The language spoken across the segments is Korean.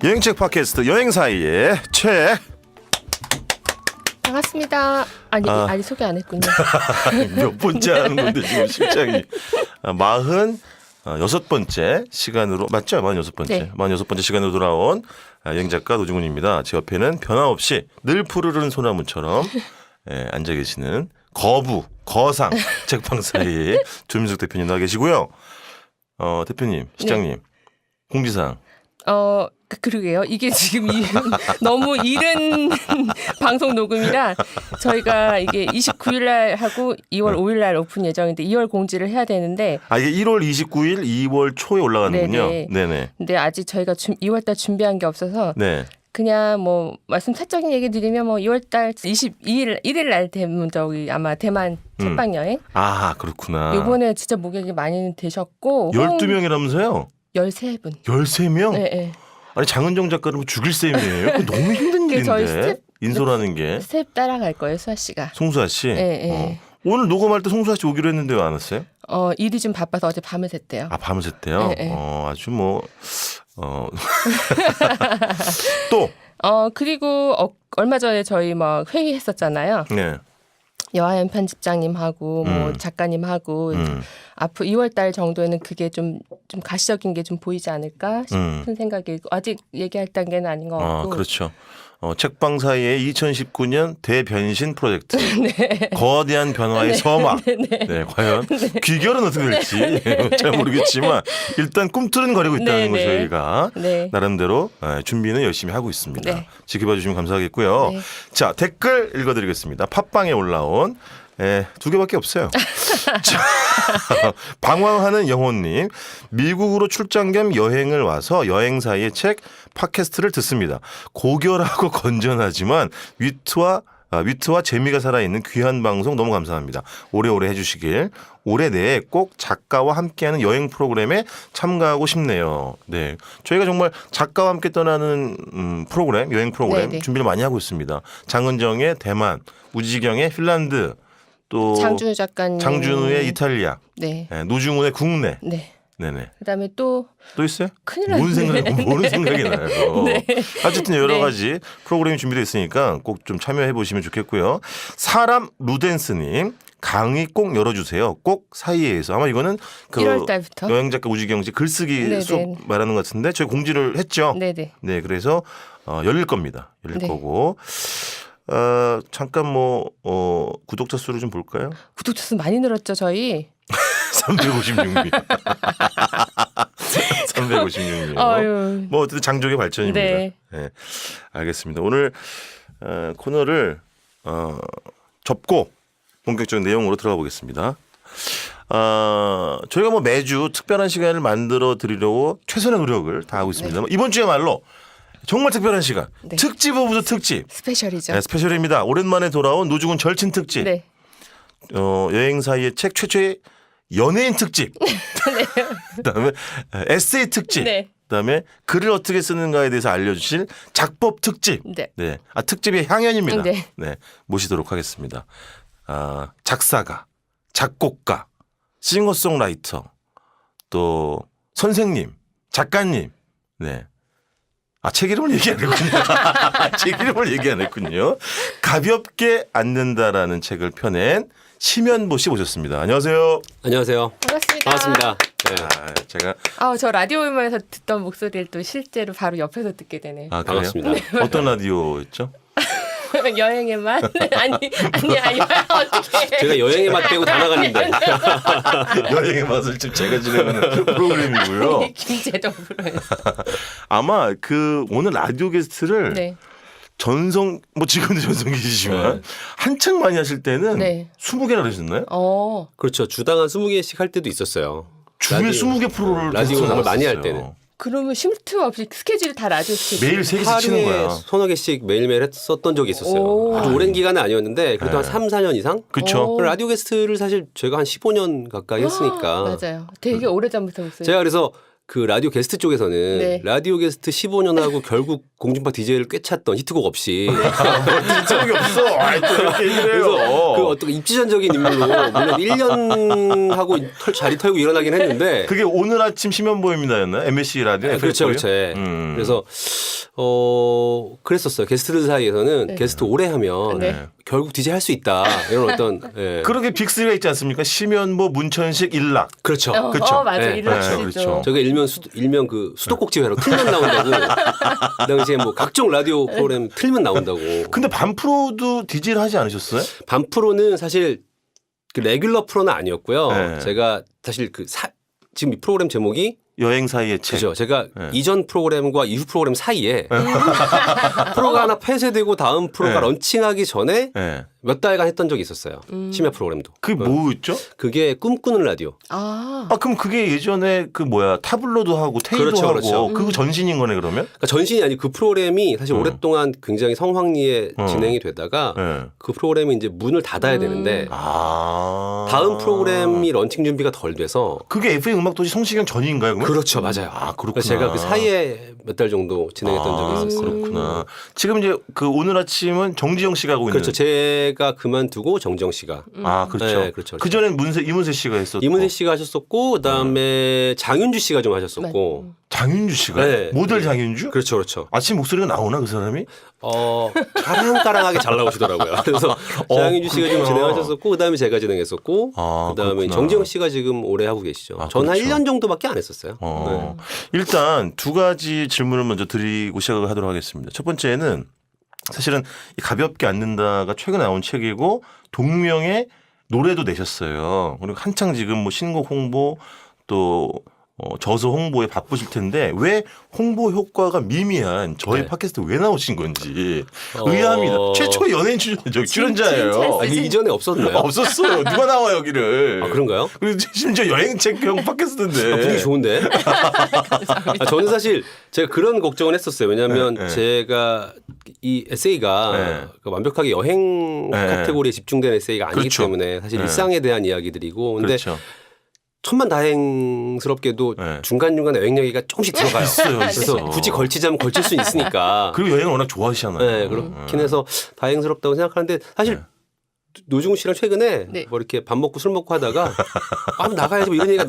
여행책 팟캐스트 여행사이의 책. 반갑습니다. 아니 소개 안 했군요. 몇 번째 하는 건데 지금 실장이 46번째 시간으로 맞죠? 46번째. 네. 46번째 시간으로 돌아온 여행작가 노중훈입니다. 제 옆에는 변함없이 늘 푸르른 소나무처럼 앉아 계시는 거상 책방 사이에 조민석 대표님 나와 계시고요. 대표님, 실장님, 네. 공지사항. 그러게요. 이게 지금 너무 이른 방송 녹음이라 저희가 이게 29일 날 하고 2월 5일 날 오픈 예정인데 2월 공지를 해야 되는데 이게 1월 29일, 2월 초에 올라가는군요. 네네. 네네. 근데 아직 저희가 2월 달 준비한 게 없어서 네. 그냥 뭐 말씀 사적인 얘기 드리면 뭐 2월 달 22일 1일 날 되면 저기 아마 대만 책방 여행. 그렇구나. 이번에 진짜 목격이 많이 되셨고 12명이라면서요? 13분. 13명? 네, 네. 아니 장은정 작가는 뭐 죽일 셈이에요. 그거 너무 힘든 일인데. 저희 스텝- 인솔하는 게. 스텝 따라갈 거예요, 수아 씨가. 송수아 씨. 네. 오늘 녹음할 때 송수아 씨 오기로 했는데 왜 안 왔어요? 일이 좀 바빠서 어제 밤을 샜대요. 밤을 샜대요? 네. 아주 뭐 또. 그리고 얼마 전에 저희 막 회의했었잖아요. 네. 여하연 편집장님하고 뭐 작가님하고 앞으로 2월 달 정도에는 그게 좀 가시적인 게 좀 보이지 않을까 싶은 생각이 아직 얘기할 단계는 아닌 것 같고. 그렇죠. 책방 사이의 2019년 대변신 프로젝트. 거대한 변화의 서막. 네, 과연 귀결은 어떻게 될지 잘 모르겠지만 일단 꿈틀은거리고 있다는 거 저희가 나름대로 준비는 열심히 하고 있습니다. 네. 지켜봐 주시면 감사하겠고요. 네. 자, 댓글 읽어드리겠습니다. 팟빵에 올라온 2개밖에 없어요. 자, 방황하는 영혼님, 미국으로 출장 겸 여행을 와서 여행사이의 책 팟캐스트를 듣습니다. 고결하고 건전하지만 위트와 재미가 살아있는 귀한 방송 너무 감사합니다. 오래오래 해주시길. 올해 내에 꼭 작가와 함께하는 여행 프로그램에 참가하고 싶네요. 네, 저희가 정말 작가와 함께 떠나는 프로그램, 여행 프로그램 네네. 준비를 많이 하고 있습니다. 장은정의 대만, 우지경의 핀란드, 또 장준우 작가님, 장준우의 이탈리아, 네, 노중훈의 국내. 네. 네네. 그다음에 또 있어요? 큰일 났네. 모르는 생각이 나요. 네. 어쨌든 여러 네. 가지 프로그램이 준비되어 있으니까 꼭 좀 참여해 보시면 좋겠고요. 사람 루덴스님, 강의 꼭 열어주세요. 꼭 사이에서. 아마 이거는 1월 달부터. 여행 작가 우지경 씨 글쓰기 네네. 수업 말하는 것 같은데 저희 공지를 했죠. 네네. 네, 그래서 열릴 겁니다. 열릴 네. 거고. 잠깐 구독자 수를 좀 볼까요? 구독자 수 많이 늘었죠, 저희. 356명. 356명. 아유. 뭐 어쨌든 장족의 발전입니다. 네. 네, 알겠습니다. 오늘 코너를 접고 본격적인 내용으로 들어가 보겠습니다. 저희가 매주 특별한 시간을 만들어 드리려고 최선의 노력을 다하고 있습니다. 이번 주야말로 정말 특별한 시간. 네. 특집 오브 더 특집. 스페셜이죠. 네, 스페셜입니다. 오랜만에 돌아온 노중훈 절친 특집. 네. 여행사이의 책 최초의 연예인 특집. 그다음에 에세이 특집. 네. 그다음에 글을 어떻게 쓰는가에 대해서 알려주실 작법 특집. 네. 네. 특집의 향연입니다. 네. 네. 모시도록 하겠습니다. 작사가, 작곡가, 싱어송라이터, 또 선생님, 작가님. 네. 책 이름을 얘기 안 했군요. 책 이름을 얘기 안 했군요. 가볍게 앉는다라는 책을 펴낸 심연보 씨 모셨습니다. 안녕하세요. 안녕하세요. 반갑습니다. 반갑습니다. 네. 제가 저 라디오에서 듣던 목소리를 또 실제로 바로 옆에서 듣게 되네요. 그래요? 반갑습니다. 어떤 라디오였죠? 여행에만? 아니 어떻게? 제가 여행에 맛 빼고 다 나갔는데. 여행의 맛을 지금 제가 진행하는 프로그램이고요. 김재동 프로에서. 아마 오늘 라디오 게스트를 네. 지금도 전성기시지만 네. 한창 많이 하실 때는 네. 20개나 하셨나요? 그렇죠. 주당 한 20개씩 할 때도 있었어요. 주에 20개 프로를 라디오 계속 정말 많이 할 나갔었어요. 때는. 그러면 쉴 틈 없이 스케줄이 다 라디오 스케줄. 매일 3개씩 치는 하루에 거야. 서너 개씩 매일매일 했었던 적이 있었어요. 오. 아주 오랜 기간은 아니었는데 그래도 한 3, 4년 이상? 그렇죠. 오. 라디오 게스트를 사실 제가 한 15년 가까이 했으니까. 맞아요. 되게 오래전부터 목소리. 제가 그래서 그 라디오 게스트 쪽에서는 네. 라디오 게스트 15년 하고 결국 공중파 DJ를 꿰찼던 히트곡 없이 적이 없어. 아이, 또 이렇게 얘기를 그래서 해요. 그 어떤 입지전적인 인물로 물론 1년 하고 자리 털고 일어나긴 했는데 그게 오늘 아침 심연보입니다였나요? MBC 라디오 FM 그렇죠, 보요? 그렇죠. 예. 그래서 그랬었어요. 게스트들 사이에서는 네. 게스트 오래 하면 네. 결국 DJ 할 수 있다 이런 어떤 예. 그렇게 빅3가 있지 않습니까? 심연보, 문천식, 일락. 그렇죠. 그렇죠. 맞아. 네. 일러시죠. 그렇죠. 저희가 일명 그 수도꼭지회로 틀면 나온다고 그 당시에 뭐 각종 라디오 프로그램 틀면 나온다고. 근데 밤 프로도 DJ를 하지 않으셨어요? 밤 프로는 사실 그 레귤러 프로는 아니었고요. 네. 제가 사실 지금 이 프로그램 제목이 여행 사이의 책. 그죠. 제가 네. 이전 프로그램과 이후 프로그램 사이에 프로가 하나 폐쇄되고 다음 프로가 네. 런칭하기 전에 네. 몇 달간 했던 적이 있었어요. 심야 프로그램도. 그게 뭐였죠? 그게 꿈꾸는 라디오. 아, 아 그럼 그게 예전에 그 뭐야 타블로도 하고 테이도 그렇죠, 하고 그렇죠. 그거 전신인 거네 그러면? 그러니까 전신이 아니고 그 프로그램이 사실 오랫동안 굉장히 성황리에 어. 진행이 되다가 네. 그 프로그램이 이제 문을 닫아야 되는데 아 다음 프로그램이 런칭 준비가 덜 돼서 그게 FM 음악도시 성시경 전인가요? 그러면? 그렇죠, 맞아요. 아 그렇구나. 그래서 제가 그 사이에 몇 달 정도 진행했던 적이 있었어요. 그렇구나. 지금 이제 그 오늘 아침은 정지영 씨가 하고 그렇죠. 있는. 제가 그만두고 정정 씨가 아 그렇죠. 네, 그렇죠. 그 전엔 이문세 씨가 했었고. 이문세 씨가 하셨었고 그다음에 장윤주 씨가 좀 하셨었고 장윤주 씨가 네. 모델 장윤주? 그렇죠, 그렇죠. 아침 목소리가 나오나 그 사람이? 까랑까랑하게 잘 나오시더라고요. 그래서 장윤주 씨가 좀 그렇구나. 진행하셨었고 그다음에 제가 진행했었고 아, 그다음에 그렇구나. 정지영 씨가 지금 오래 하고 계시죠. 아, 저는 한 그렇죠. 1년 정도밖에 안 했었어요. 네. 일단 두 가지 질문을 먼저 드리고 시작을 하도록 하겠습니다. 첫 번째는 사실은 이 가볍게 앉는다가 최근에 나온 책이고 동명의 노래도 내셨어요. 그리고 한창 지금 뭐 신곡 홍보 또 저서 홍보에 바쁘실 텐데 왜 홍보 효과가 미미한 저희 네. 팟캐스트 왜 나오신 건지 의아합니다. 최초의 연예인 출연자예요. 아니 이전에 없었나요? 없었어요. 누가 나와 여기를? 아 그런가요? 그리고 심지어 여행책형 팟캐스트인데. 분위기 좋은데. 저는 사실 제가 그런 걱정을 했었어요. 왜냐하면 네, 네. 제가 이 에세이가 네. 완벽하게 여행 네. 카테고리에 집중된 에세이가 아니기 그렇죠. 때문에 사실 네. 일상에 대한 이야기들이고 근데 그렇죠. 천만다행스럽게도 네. 중간중간에 여행 얘기가 조금씩 들어가요. 있어요, 그래서 있어. 굳이 걸치자면 걸칠 수 있으니까. 그리고 여행을 워낙 좋아하시잖아요. 네, 그렇긴 해서 다행스럽다고 생각하는데 사실 노중훈 씨랑 최근에 네. 뭐 이렇게 밥 먹고 술 먹고 하다가 나가야지 뭐 이런 얘기가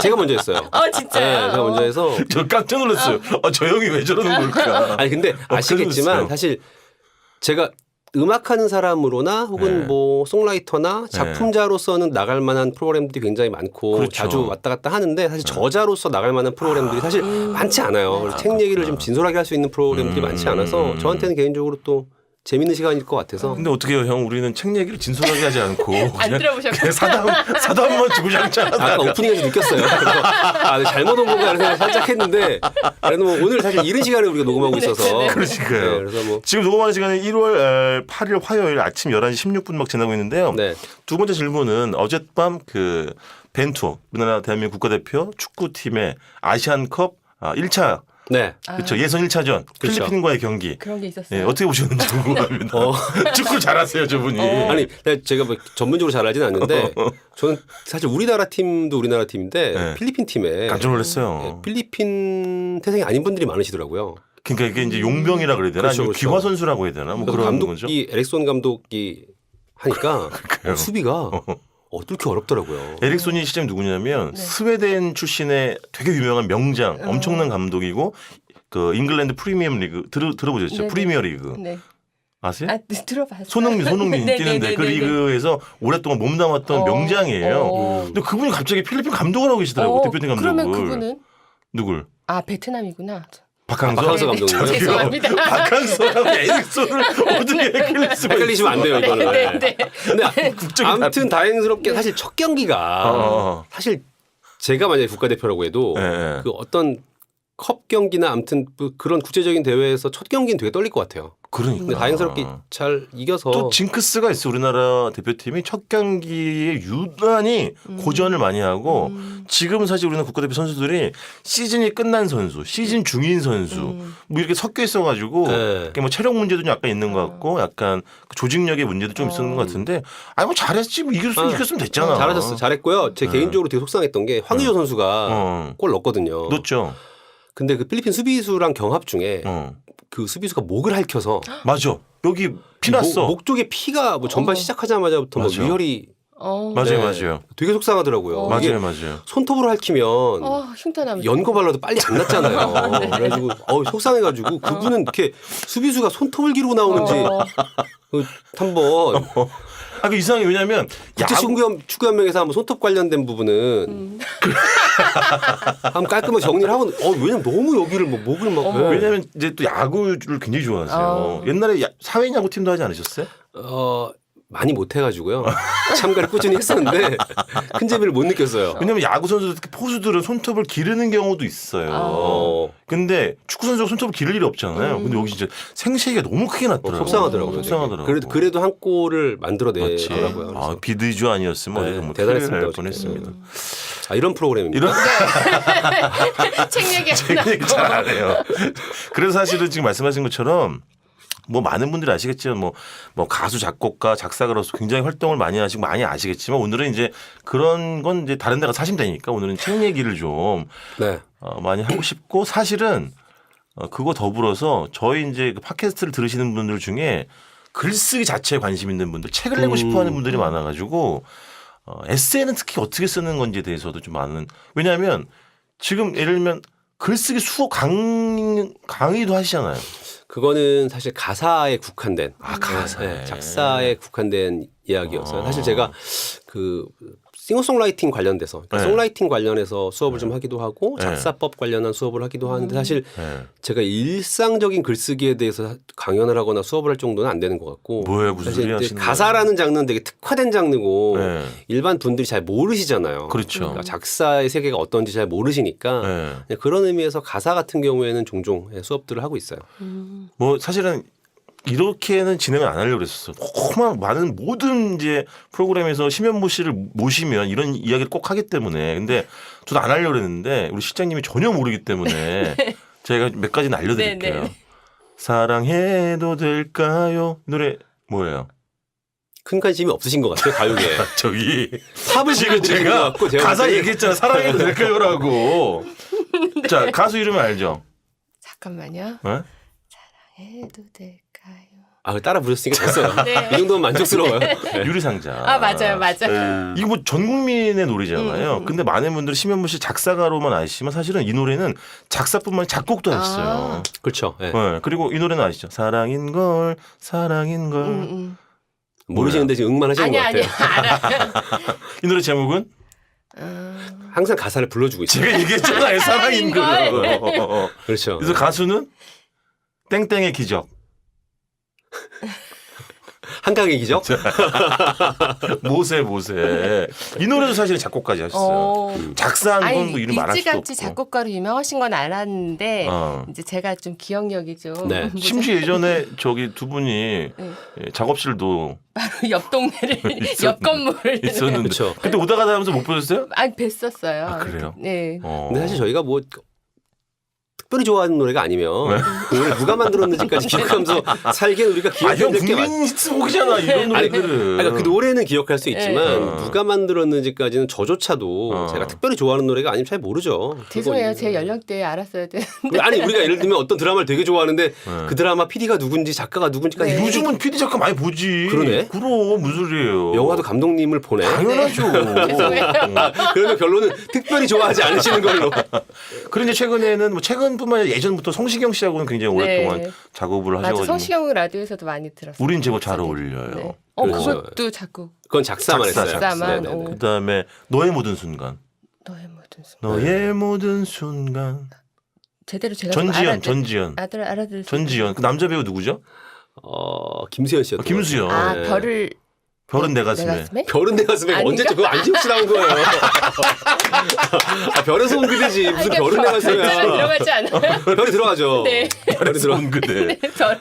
제가 먼저 했어요. 진짜요? 네, 제가 먼저 해서 저 깜짝 놀랐어요. 저 형이 왜 저러는 걸까? 아니 근데 아시겠지만 그러셨어요. 사실 제가 음악하는 사람으로나 혹은 네. 뭐 송라이터나 작품자로서는 나갈 만한 프로그램들이 굉장히 많고 그렇죠. 자주 왔다 갔다 하는데 사실 저자로서 나갈 만한 프로그램들이 사실 많지 않아요. 그래서 책 얘기를 좀 진솔하게 할 수 있는 프로그램들이 많지 않아서 저한테는 개인적으로 또 재밌는 시간일 것 같아서 근데 어떻게 해요, 형? 우리는 책 얘기를 진솔하게 하지 않고 안 들어보셨구나. 사다 한번 주구장창 아까 하다가 오프닝에서 느꼈어요. 그래서 잘못 온 건가 하는 생각 살짝 했는데 그래도 뭐 오늘 사실 이른 시간에 우리가 녹음하고 있어서 그러니까요. 네, 그래서 뭐 지금 녹음하는 시간은 1월 8일 화요일 아침 11시 16분 막 지나고 있는데요. 네. 두 번째 질문은 어젯밤 그 벤투어 우리나라 대한민국 국가대표 축구팀의 아시안컵 1차 네. 그렇죠. 예선 1차전 그렇죠. 필리핀과의 경기. 그런 게 있었어요. 예, 어떻게 보셨는지 궁금합니다. 축구 잘하세요, 저분이. 아니 제가 뭐 전문적으로 잘 알지는 않는데 저는 사실 우리나라 팀도 우리나라 팀인데 네. 필리핀 팀에 깜짝 놀랐어요. 필리핀 태생이 아닌 분들이 많으시더라고요. 그러니까 이게 이제 용병이라 그래야 되나? 그렇죠, 아니면 그렇죠. 귀화 선수라고 해야 되나? 뭐 그래서 그런 거죠. 감독이 에릭손 감독이 하니까 수비가 뚫기 어렵더라고요. 에릭손이 시점이 누구냐면 스웨덴 출신의 되게 유명한 명장, 엄청난 감독이고 그 잉글랜드 프리미엄 리그 들어보셨죠? 네네. 프리미어 리그 네. 아세요? 들어봤어요. 손흥민 네, 뛰는데 네, 그 네, 네, 네. 리그에서 오랫동안 몸담았던 명장이에요. 어. 근데 그분이 갑자기 필리핀 감독을 하고 계시더라고 대표팀 감독을. 그러면 그분은 누굴? 베트남이구나. 박항서 감독님. 죄송합니다. 박항서랑 에릭손을 어떻게 헷갈릴 수가 헷갈리시면 안 돼요 이거는. 네. 근데 국적이 아무튼 다행스럽게 사실 첫 경기가 어. 사실 제가 만약에 국가대표라고 해도 네. 그 어떤 컵 경기나 아무튼 뭐 그런 국제적인 대회에서 첫 경기는 되게 떨릴 것 같아요. 그러니까. 근데 다행스럽게 잘 이겨서 또 징크스가 있어. 우리나라 대표팀이 첫 경기에 유난히 고전을 많이 하고 지금 사실 우리나라 국가대표 선수들이 시즌이 끝난 선수, 시즌 중인 선수 뭐 이렇게 섞여 있어가지고 네. 뭐 체력 문제도 좀 약간 있는 것 같고 약간 조직력의 문제도 좀 있었는 것 같은데 아니 뭐 잘했지 뭐 이겼으면 됐잖아. 잘하셨어, 잘했고요. 제 개인적으로 되게 속상했던 게 황의조 선수가 골 넣었거든요. 넣었죠. 근데 그 필리핀 수비수랑 경합 중에 어. 그 수비수가 목을 핥혀서 맞아. 여기 피났어. 목 쪽에 피가 뭐 전반 시작하자마자부터 뭐 맞아. 위혈이 맞아요, 네. 맞아요. 되게 속상하더라고요. 이게 맞아요. 손톱으로 핥히면 흉터나면 연고 발라도 빨리 안 낫잖아요. 그래가지고 속상해가지고 그분은 이렇게 수비수가 손톱을 기르고 나오는지 한번 아, 그 이상해. 왜냐면 축구연맹에서 한번 손톱 관련된 부분은 한번 깔끔하게 정리를 하고 왜냐면 너무 여기를 뭐 목을 막 왜냐면 이제 또 야구를 굉장히 좋아하세요. 옛날에 사회인 야구 팀도 하지 않으셨어요? 많이 못해가지고요. 참가를 꾸준히 했었는데 큰 재미를 못 느꼈어요. 왜냐면 야구 선수들 특히 포수들은 손톱을 기르는 경우도 있어요. 근데 축구 선수가 손톱을 기를 일이 없잖아요. 근데 여기 진짜 생채기가 너무 크게 났더라고요. 속상하더라고요. 속상하더라고요. 그래도 한 골을 만들어내더라고요. 아, 비드주 아니었으면 네, 어디가 뭐 대단했습니다. 할 뻔했습니다. 이런 프로그램입니다. 이런 책 얘기 얘기 잘 안 해요. 그래서 사실은 지금 말씀하신 것처럼 뭐 많은 분들이 아시겠지만 뭐 가수, 작곡가, 작사가로서 굉장히 활동을 많이 하시고 많이 아시겠지만 오늘은 이제 그런 건 이제 다른 데 가서 하시면 되니까 오늘은 책 얘기를 좀 네. 많이 하고 싶고 사실은 그거 더불어서 저희 이제 그 팟캐스트를 들으시는 분들 중에 글쓰기 자체에 관심 있는 분들, 책을 내고 싶어하는 분들이 많아가지고 에세이는 특히 어떻게 쓰는 건지에 대해서도 좀 많은 왜냐하면 지금 예를 들면 글쓰기 수업 강의도 하시잖아요. 그거는 사실 가사에 국한된 가사에. 작사에 국한된 이야기였어요. 사실 제가 그 싱어송라이팅 관련돼서 송라이팅 관련해서 수업을 좀 하기도 하고 작사법 관련한 수업을 하기도 하는데 사실 제가 일상적인 글쓰기에 대해서 강연을 하거나 수업을 할 정도는 안 되는 것 같고 뭐예요? 무슨 소리 하시는 가사라는 장르는 되게 특화된 장르고 네. 일반 분들이 잘 모르시잖아요. 그렇죠. 그러니까 작사의 세계가 어떤지 잘 모르시니까 그냥 그런 의미에서 가사 같은 경우에는 종종 수업들을 하고 있어요. 뭐 사실은 이렇게는 진행을 안 하려고 그랬었어. 너무 많은 모든 이제 프로그램에서 심현보 씨를 모시면 이런 이야기를 꼭 하기 때문에. 근데 저도 안 하려고 그랬는데 우리 실장님이 전혀 모르기 때문에 제가 몇 가지는 알려드릴게요. 네네. 사랑해도 될까요? 이 노래 뭐예요? 큰 관심이 없으신 것 같아요, 가요계에. 저기 팝을 지금 제가 가사 얘기했잖아. 사랑해도 될까요라고. 자, 가수 이름은 알죠? 잠깐만요. 네? 해도 될까요? 따라 부르셨으니까 됐어요. 네. 이 정도면 만족스러워요. 네. 유리상자. 맞아요. 이거 뭐 전 국민의 노래잖아요. 근데 많은 분들이 심현보 씨 작사가로만 아시지만 사실은 이 노래는 작사뿐만 아니라 작곡도 하셨어요. 그렇죠. 네. 네. 그리고 이 노래는 아시죠? 사랑인 걸. 모르시는데 지금 응만 하시는 것 아니 같아요. 알아. 이 노래 제목은 항상 가사를 불러주고 있어요. 제가 얘기했잖아요. 사랑인 걸. 그렇죠. 그래서 가수는 땡땡의 기적. 한강의 기적? 모세. 이 노래도 사실 작곡까지 하셨어요. 작사한 건 뭐 이름 말할 수도 없고. 일찌감치 작곡가로 유명하신 건 알았는데 이제 제가 좀 기억력이 좀 네. 심지어 예전에 저기 두 분이 작업실도 옆 동네를 옆 건물을 있었는데 그렇죠. 그때 오다 가다 하면서 못 보셨어요? 뵀었어요. 아, 그래요? 네. 근데 사실 저희가 뭐 특별히 좋아하는 노래가 아니면 그 노래 누가 만들었는지까지 기억하면서 살기엔 우리가 기억해야 형 될 게 많아요. 국민 히트곡이잖아 이런 노래들은. 그러니까 그 노래는 기억할 수 있지만 네. 누가 만들었는지까지는 저조차도 제가 특별히 좋아하는 노래가 아니면 잘 모르죠. 죄송해요. 제 연령대에 알았어야 되는데. 아니 우리가 예를 들면 어떤 드라마를 되게 좋아하는데 그 드라마 PD가 누군지 작가가 누군지까지 네. 요즘은 PD 작가 많이 보지. 그러네. 그럼 무슨 소리예요? 영화도 감독님을 보내. 당연하죠. 죄송해요. 그러면 결론은 특별히 좋아하지 않으시는 걸로. 그런데 최근에는 뭐 최근뿐만 아니라 예전부터 성시경 씨하고는 굉장히 오랫동안 네. 작업을 맞아. 하셔가지고 성시경 라디오에서도 많이 들었어요. 우린 제법 잘 어울려요. 네. 그렇죠. 그것도 작곡. 그건 작사만 했어요. 작사만. 네네네. 그다음에 너의 모든 순간. 너의 모든 순간. 너의 모든 순간. 제대로 제가 좀 전지현. 알아들. 전지현. 그 남자 배우 누구죠? 김수현 씨였던 김수현. 것 같아요. 별을 별은 내 내 가슴에. 가슴에? 별은 내 가슴에 아닌가? 언제쯤 그거 안지욱 씨 나온 거예요. 아, 별에서 온 그대지 무슨 별은 내 별은 가슴이야. 들어가지 않아요? 별이 들어가죠. 네. 별이 들어. 온 그대. 별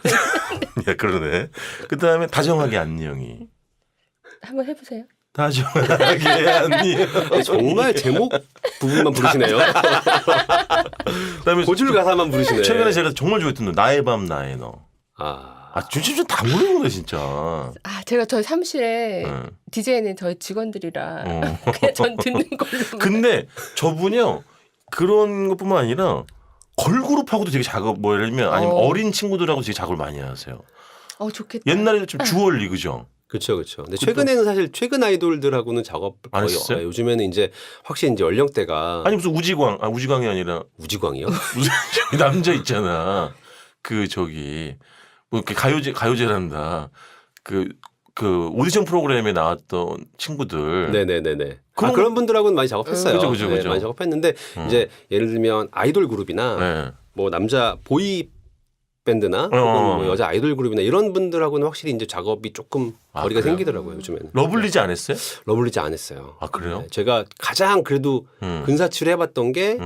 야 그러네. 그다음에 다정하게 안녕이. 한번 해보세요. 다정하게 안녕. 정말 제목 부분만 부르시네요. 그다음에 고줄 가사만 부르시네. 최근에 제가 정말 좋아했던 노래 나의 밤 나의 너. 진짜 다 모르는구나 진짜. 아 제가 저희 사무실에 응. DJ는 저희 직원들이라 어. 그냥 전 듣는 걸로. 근데 저분이요 그런 것뿐만 아니라 걸그룹하고도 되게 작업 뭐 예를 들면 아니면 어린 친구들하고 되게 작업을 많이 하세요. 좋겠다. 옛날에 좀 주얼리 그죠? 그렇죠. 근데 최근에는 사실 최근 아이돌들하고는 작업 안 거의 했어요? 요즘에는 이제 확실히 이제 연령대가 아니 무슨 우지광이 아니라 우지광이요? 무슨 저기 남자 있잖아. 그 저기 뭐 이렇게 가요제란다. 그 오디션 프로그램에 나왔던 친구들. 네네네네. 그런 그런 분들하고는 많이 작업했어요. 그죠. 네, 많이 작업했는데 이제 예를 들면 아이돌 그룹이나 네. 뭐 남자 보이 밴드나 혹은 뭐 여자 아이돌 그룹이나 이런 분들하고는 확실히 이제 작업이 조금 거리가 그래요? 생기더라고요 요즘에는. 러블리즈 안 했어요? 러블리즈 안 했어요. 아 그래요? 네, 제가 가장 그래도 근사치를 해봤던 게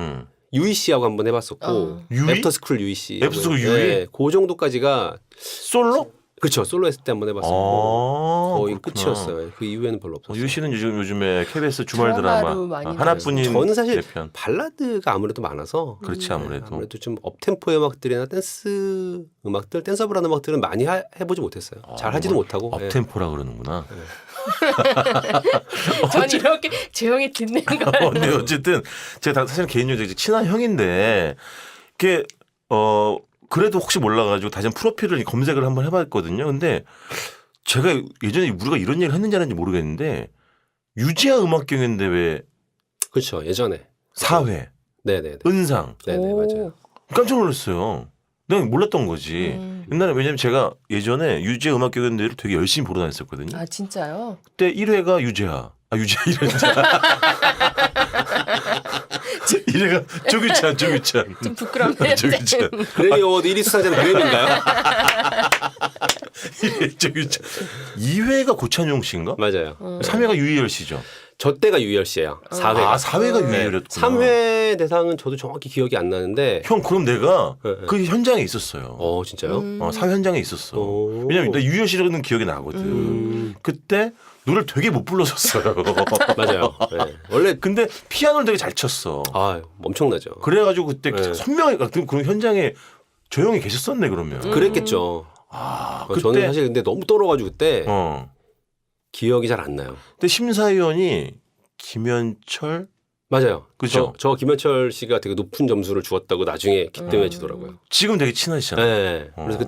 유이 씨하고 한번 해봤었고 유이? 애프터스쿨 유이 씨. 애프터스쿨 유이? 네, 그 정도까지가 솔로? 그렇죠. 솔로 했을 때 한번 해봤었고 거의 그렇구나. 끝이었어요. 그 이후에는 별로 없었어요. 유 씨는 요즘에 KBS 주말 드라마로 드라마 많이 하나뿐인 저는 사실 대편. 발라드가 아무래도 많아서 그렇지 아무래도. 아무래도 좀 업템포의 음악들이나 댄스 음악들, 댄서블한 음악들은 많이 해보지 못했어요. 잘 하지도 못하고. 예. 업템포라 그러는구나. 전 이렇게 조용히 듣는 거예요. 근데 어쨌든 제가 사실 개인적으로 이제 친한 형인데 그게 그래도 혹시 몰라가지고 다시 한번 프로필을 검색을 한번 해봤거든요. 근데 제가 예전에 우리가 이런 얘기를 했는지 안 했는지 모르겠는데 유지아 음악경연대 회 그렇죠. 예전에 4회 네네 은상 네네 맞아요. 깜짝 놀랐어요. 내가 몰랐던 거지. 옛날에 왜냐면 제가 예전에 유지아 음악경연대회를 되게 열심히 보러 다녔었거든요. 아 진짜요? 그때 1회가 유지아. 유지아 1회가 조규찬. 좀 부끄럽네요. 조규찬. 그래미 어워드 1위 수상자는 그래미인가요? 조규찬. 2회가 고찬용 씨인가? 맞아요. 3회가 유희열 씨죠. 저 때가 유희열 씨예요. 4회가. 4회가 유희열이었구나. 3회 대상은 저도 정확히 기억이 안 나는데. 형 그럼 내가 네. 그 현장에 있었어요. 진짜요? 4회 현장에 있었어. 오. 왜냐면 나 유희열 씨라는 기억이 나거든. 그때 노래를 되게 못 불렀었어요. 맞아요. 네. 원래 근데 피아노를 되게 잘 쳤어. 엄청나죠. 그래가지고 그때 네. 선명하게 그런 현장에 저 형이 계셨었네 그러면. 그랬겠죠. 그때 저는 사실 근데 너무 떨어가지고 그때 기억이 잘 안 나요. 그때 심사위원이 김현철 맞아요. 그죠? 저 김현철 씨가 되게 높은 점수를 주었다고 나중에 기대해주더라고요. 지금 되게 친하시잖아요. 네. 그래서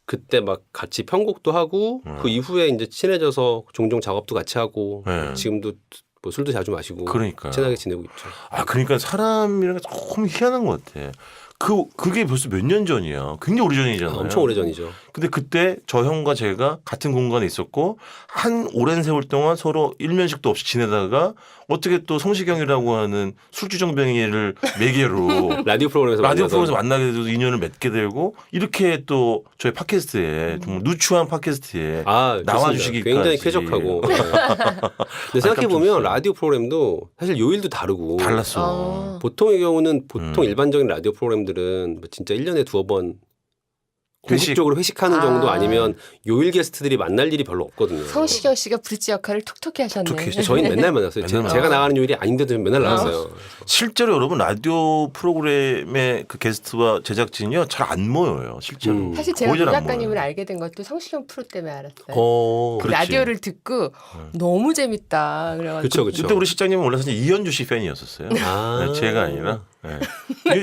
그때 막 같이 편곡도 하고 그 이후에 이제 친해져서 종종 작업도 같이 하고 지금도 뭐 술도 자주 마시고 그러니까요. 친하게 지내고 있죠. 그러니까 사람이랑 조금 희한한 것 같아. 그게 벌써 몇 년 전이야. 굉장히 오래전이잖아요. 엄청 오래전이죠. 근데 그때 저 형과 제가 같은 공간에 있었고 한 오랜 세월 동안 서로 일면식도 없이 지내다가 어떻게 또 성시경이라고 하는 술주정뱅이를 매개로 라디오 프로그램에서 만나게 돼서 인연을 맺게 되고 이렇게 또 저희 팟캐스트에 정말 누추한 팟캐스트에 나와주시기까지 굉장히 쾌적하고. 네. 근데 생각해 보면 라디오 프로그램도 사실 요일도 다르고 달랐어. 보통의 경우는 일반적인 라디오 프로그램들은 뭐 진짜 1년에 2번 공식적으로 회식하는 정도 아니면 요일 게스트들이 만날 일이 별로 없거든요. 성시경 씨가 브릿지 역할을 톡톡히 하셨네. 저희는 맨날 만났어요. 제가 나가는 요일이 아닌데도 맨날 나갔어요. 실제로 여러분 라디오 프로그램의 그 게스트와 제작진이요 잘 안 모여요. 실제로. 사실 제가 거의 그 잘안 작가님을 모여요. 알게 된 것도 성시경 프로 때문에 알았어요. 그렇지. 라디오를 듣고 너무 재밌다. 그래가지고 그렇죠. 그때 우리 실장님은 원래 사실 이현주 씨 팬이었었어요. 네, 제가 아니라. 네.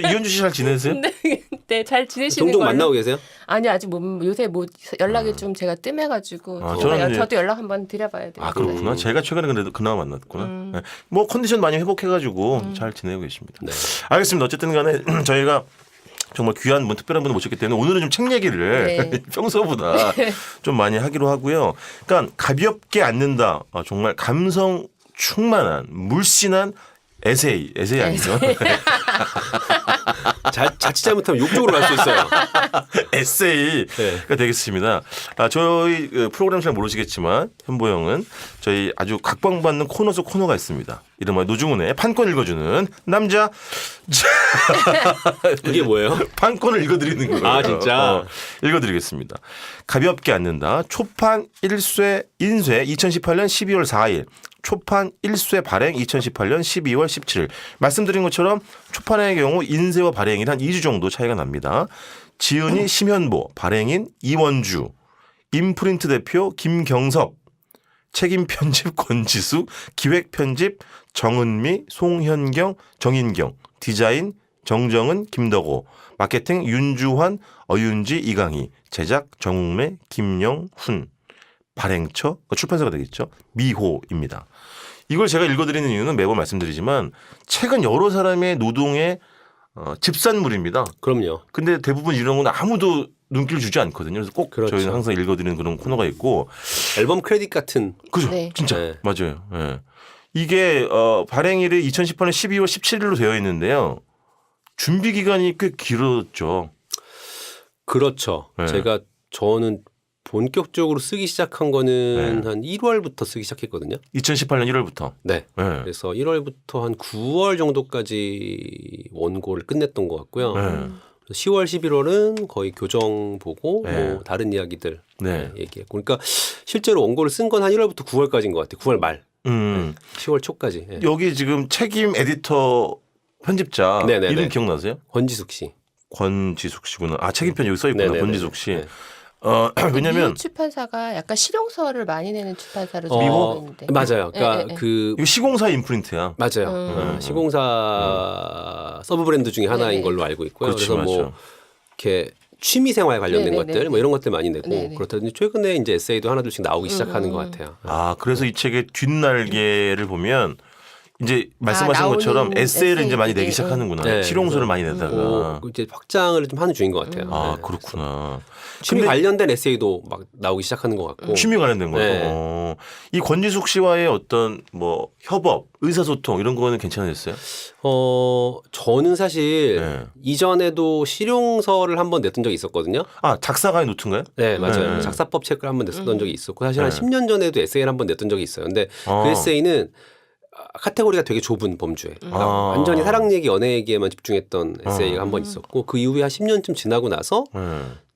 이현주 씨 잘 지내세요? 네, 잘 지내시는 종종 걸로. 만나고 계세요? 아니 아직 요새 연락이 좀 제가 뜸해가지고 저도 연락 한번 드려봐야 돼요. 그렇구나. 제가 최근에 그래도 그나마 만났구나. 네. 뭐 컨디션 많이 회복해가지고 잘 지내고 계십니다. 네. 알겠습니다. 어쨌든 간에 저희가 정말 귀한 분, 특별한 분을 모셨기 때문에 오늘은 좀 책 얘기를 평소보다 좀 많이 하기로 하고요. 그러니까 가볍게 앉는다. 정말 감성 충만한 물씬한 에세이 아니죠? 자칫 잘못하면 욕적으로 갈 수 있어요. 에세이가 네. 되겠습니다. 저희 프로그램 잘 모르시겠지만 현보영은 저희 아주 각광받는 코너 속 코너가 있습니다. 이름은 노중훈의 판권 읽어주는 남자. 그게 뭐예요? 판권을 읽어드리는 거예요. 아, 진짜? 읽어드리겠습니다. 가볍게 앉는다. 초판 1쇄 인쇄 2018년 12월 4일. 초판 1쇄 발행 2018년 12월 17일. 말씀드린 것처럼 초판의 경우 인쇄와 발행일 한 2주 정도 차이가 납니다. 지은이 심현보, 발행인 이원주, 임프린트 대표 김경섭, 책임 편집 권지숙, 기획 편집 정은미, 송현경, 정인경, 디자인 정정은, 김덕호, 마케팅 윤주환, 어윤지, 이강희, 제작 정웅래, 김영훈, 발행처 출판사가 되겠죠. 미호입니다. 이걸 제가 읽어드리는 이유는 매번 말씀드리지만 책은 여러 사람의 노동의 집산물입니다. 그럼요. 근데 대부분 이런 건 아무도 눈길 주지 않거든요. 그래서 꼭 그렇죠. 저희는 항상 읽어드리는 그런 코너가 있고. 앨범 크레딧 같은. 그죠. 네. 진짜 네. 맞아요. 예. 이게 발행일이 2018년 12월 17일로 되어 있는데요. 준비 기간이 꽤 길었죠. 그렇죠. 네. 저는 본격적으로 쓰기 시작한 거는 한 1월부터 쓰기 시작했거든요. 2018년 1월부터. 네. 네. 그래서 1월부터 한 9월 정도까지 원고를 끝냈던 것 같고요. 네. 10월, 11월은 거의 교정 보고 네. 뭐 다른 이야기들 네. 얘기했고, 그러니까 실제로 원고를 쓴 건 한 1월부터 9월까지인 것 같아요. 9월 말, 10월 초까지. 예. 여기 지금 책임 에디터 편집자 네네네. 이름 기억나세요? 권지숙 씨. 권지숙 씨구나. 아, 책임 편 여기 써 있구나. 네네네. 권지숙 씨. 네. 왜냐면 미호 출판사가 약간 실용서를 많이 내는 출판사로 좀 미호? 알고 있는데. 맞아요. 그러니까 예. 그 이거 시공사 임프린트야. 맞아요. 시공사 서브 브랜드 중에 하나인 네네. 걸로 알고 있고요. 그렇지, 그래서 뭐 맞죠. 이렇게 취미 생활 관련된 네네네. 것들 뭐 이런 것들 많이 내고 네네. 그렇다든지 최근에 이제 에세이도 하나둘씩 나오기 시작하는 것 같아요. 아, 그래서 이 책의 뒷날개를 보면 이제 말씀하신 나오는 것처럼 에세이를 이제 많이 에세이들이, 내기 시작하는구나. 네, 실용서를 그래서 많이 내다가. 이제 확장을 좀 하는 중인 것 같아요. 아, 네. 그렇구나. 취미 근데 관련된 에세이도 막 나오기 시작하는 것 같고. 취미 관련된 거요. 네. 이 권지숙 씨와의 어떤 뭐 협업, 의사소통 이런 거는 괜찮으셨어요? 저는 사실 네. 이전에도 실용서를 한번 냈던 적이 있었거든요. 아, 작사가의 노트인가요? 네, 맞아요. 네. 작사법 책을 한번 냈었던 적이 있었고 사실 한 네. 10년 전에도 에세이를 한번 냈던 적이 있어요. 근데 그 에세이는 카테고리가 되게 좁은 범주에 그러니까 완전히 사랑 얘기, 연애 얘기에만 집중했던 에세이가 한 번 있었고 그 이후에 한 10년쯤 지나고 나서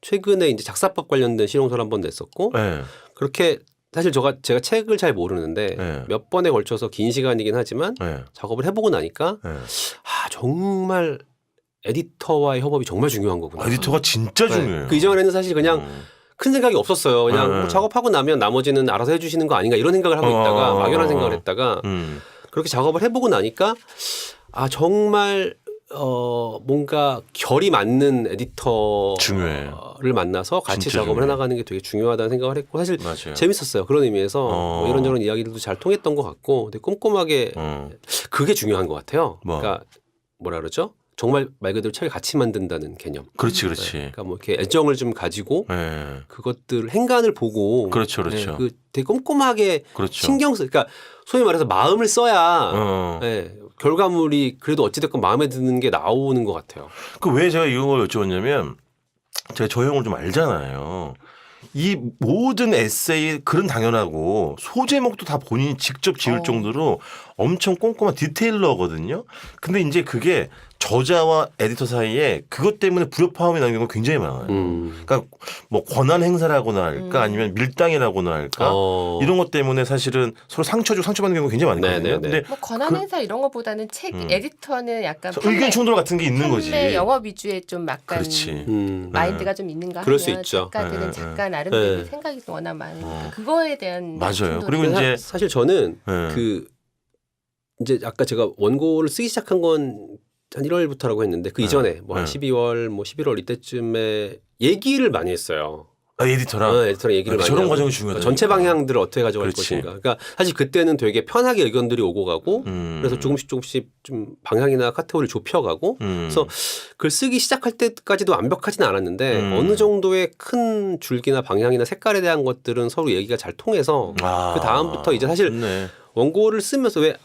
최근에 이제 작사법 관련된 실용서를 한번 냈었고 네. 그렇게 사실 제가 책을 잘 모르는데 네. 몇 번에 걸쳐서 긴 시간이긴 하지만 네. 작업을 해보고 나니까 네. 정말 에디터와의 협업이 정말 중요한 거구나. 에디터가 진짜 네. 중요해요. 그 이전에는 사실 그냥 큰 생각이 없었어요. 그냥 네. 뭐 작업하고 나면 나머지는 알아서 해주시는 거 아닌가 이런 생각을 하고 있다가 막연한 생각을 했다가 그렇게 작업을 해보고 나니까 정말 뭔가 결이 맞는 에디터를 중요해요. 만나서 같이 진짜 작업을 중요해요. 해나가는 게 되게 중요하다는 생각을 했고 사실 맞아요. 재밌었어요. 그런 의미에서 뭐 이런저런 이야기들도 잘 통했던 것 같고 되게 꼼꼼하게 그게 중요한 것 같아요. 뭐. 그러니까 뭐라 그러죠? 정말 말 그대로 책을 같이 만든다는 개념. 그렇지, 그렇지. 그러니까 뭐 이렇게 애정을 좀 가지고 네. 그것들 행간을 보고 그렇죠, 그렇죠. 그 되게 꼼꼼하게 그렇죠. 신경 쓰. 그러니까 소위 말해서 마음을 써야 결과물이 그래도 어찌됐건 마음에 드는 게 나오는 것 같아요. 그 왜 제가 이런 걸 여쭤봤냐면 제가 저 형을 좀 알잖아요. 이 모든 에세이 글은 당연하고 소제목도 다 본인이 직접 지을 정도로 엄청 꼼꼼한 디테일러거든요. 근데 이제 그게 저자와 에디터 사이에 그것 때문에 불협화음이 나는 경우가 굉장히 많아요. 그러니까 뭐 권한 행사라고나 할까 아니면 밀당이라고나 할까 이런 것 때문에 사실은 서로 상처받는 경우가 굉장히 많거든요. 네네네. 근데 뭐 권한 행사 이런 거보다는 책 에디터는 약간 의견 충돌 같은 게 있는 거지. 판매 영업 위주의 좀 약간 그렇지. 마인드가 좀 있는가 그럴 하면 수 있죠. 작가들은 네, 작가 나름대로 네. 생각이 워낙 많으니까 그거에 대한 맞아요. 충돌이 그리고 이제 사실 저는 네. 그 이제 아까 제가 원고를 쓰기 시작한 건 한 1월부터라고 했는데 그 이전에 뭐 한 12월 뭐 11월 이때쯤에 얘기를 많이 했어요. 아, 에디터랑 에디터랑 얘기를 많이 저런 하고 과정이 중요하다. 전체 방향들을 어떻게 가져갈 그렇지. 것인가. 그러니까 사실 그때는 되게 편하게 의견들이 오고 가고 그래서 조금씩 좀 방향이나 카테고리를 좁혀가고 그래서 글 쓰기 시작할 때까지도 완벽하지는 않았는데 어느 정도의 큰 줄기나 방향이나 색깔에 대한 것들은 서로 얘기가 잘 통해서 그 다음부터 이제 사실 좋네. 원고를 쓰면서 왜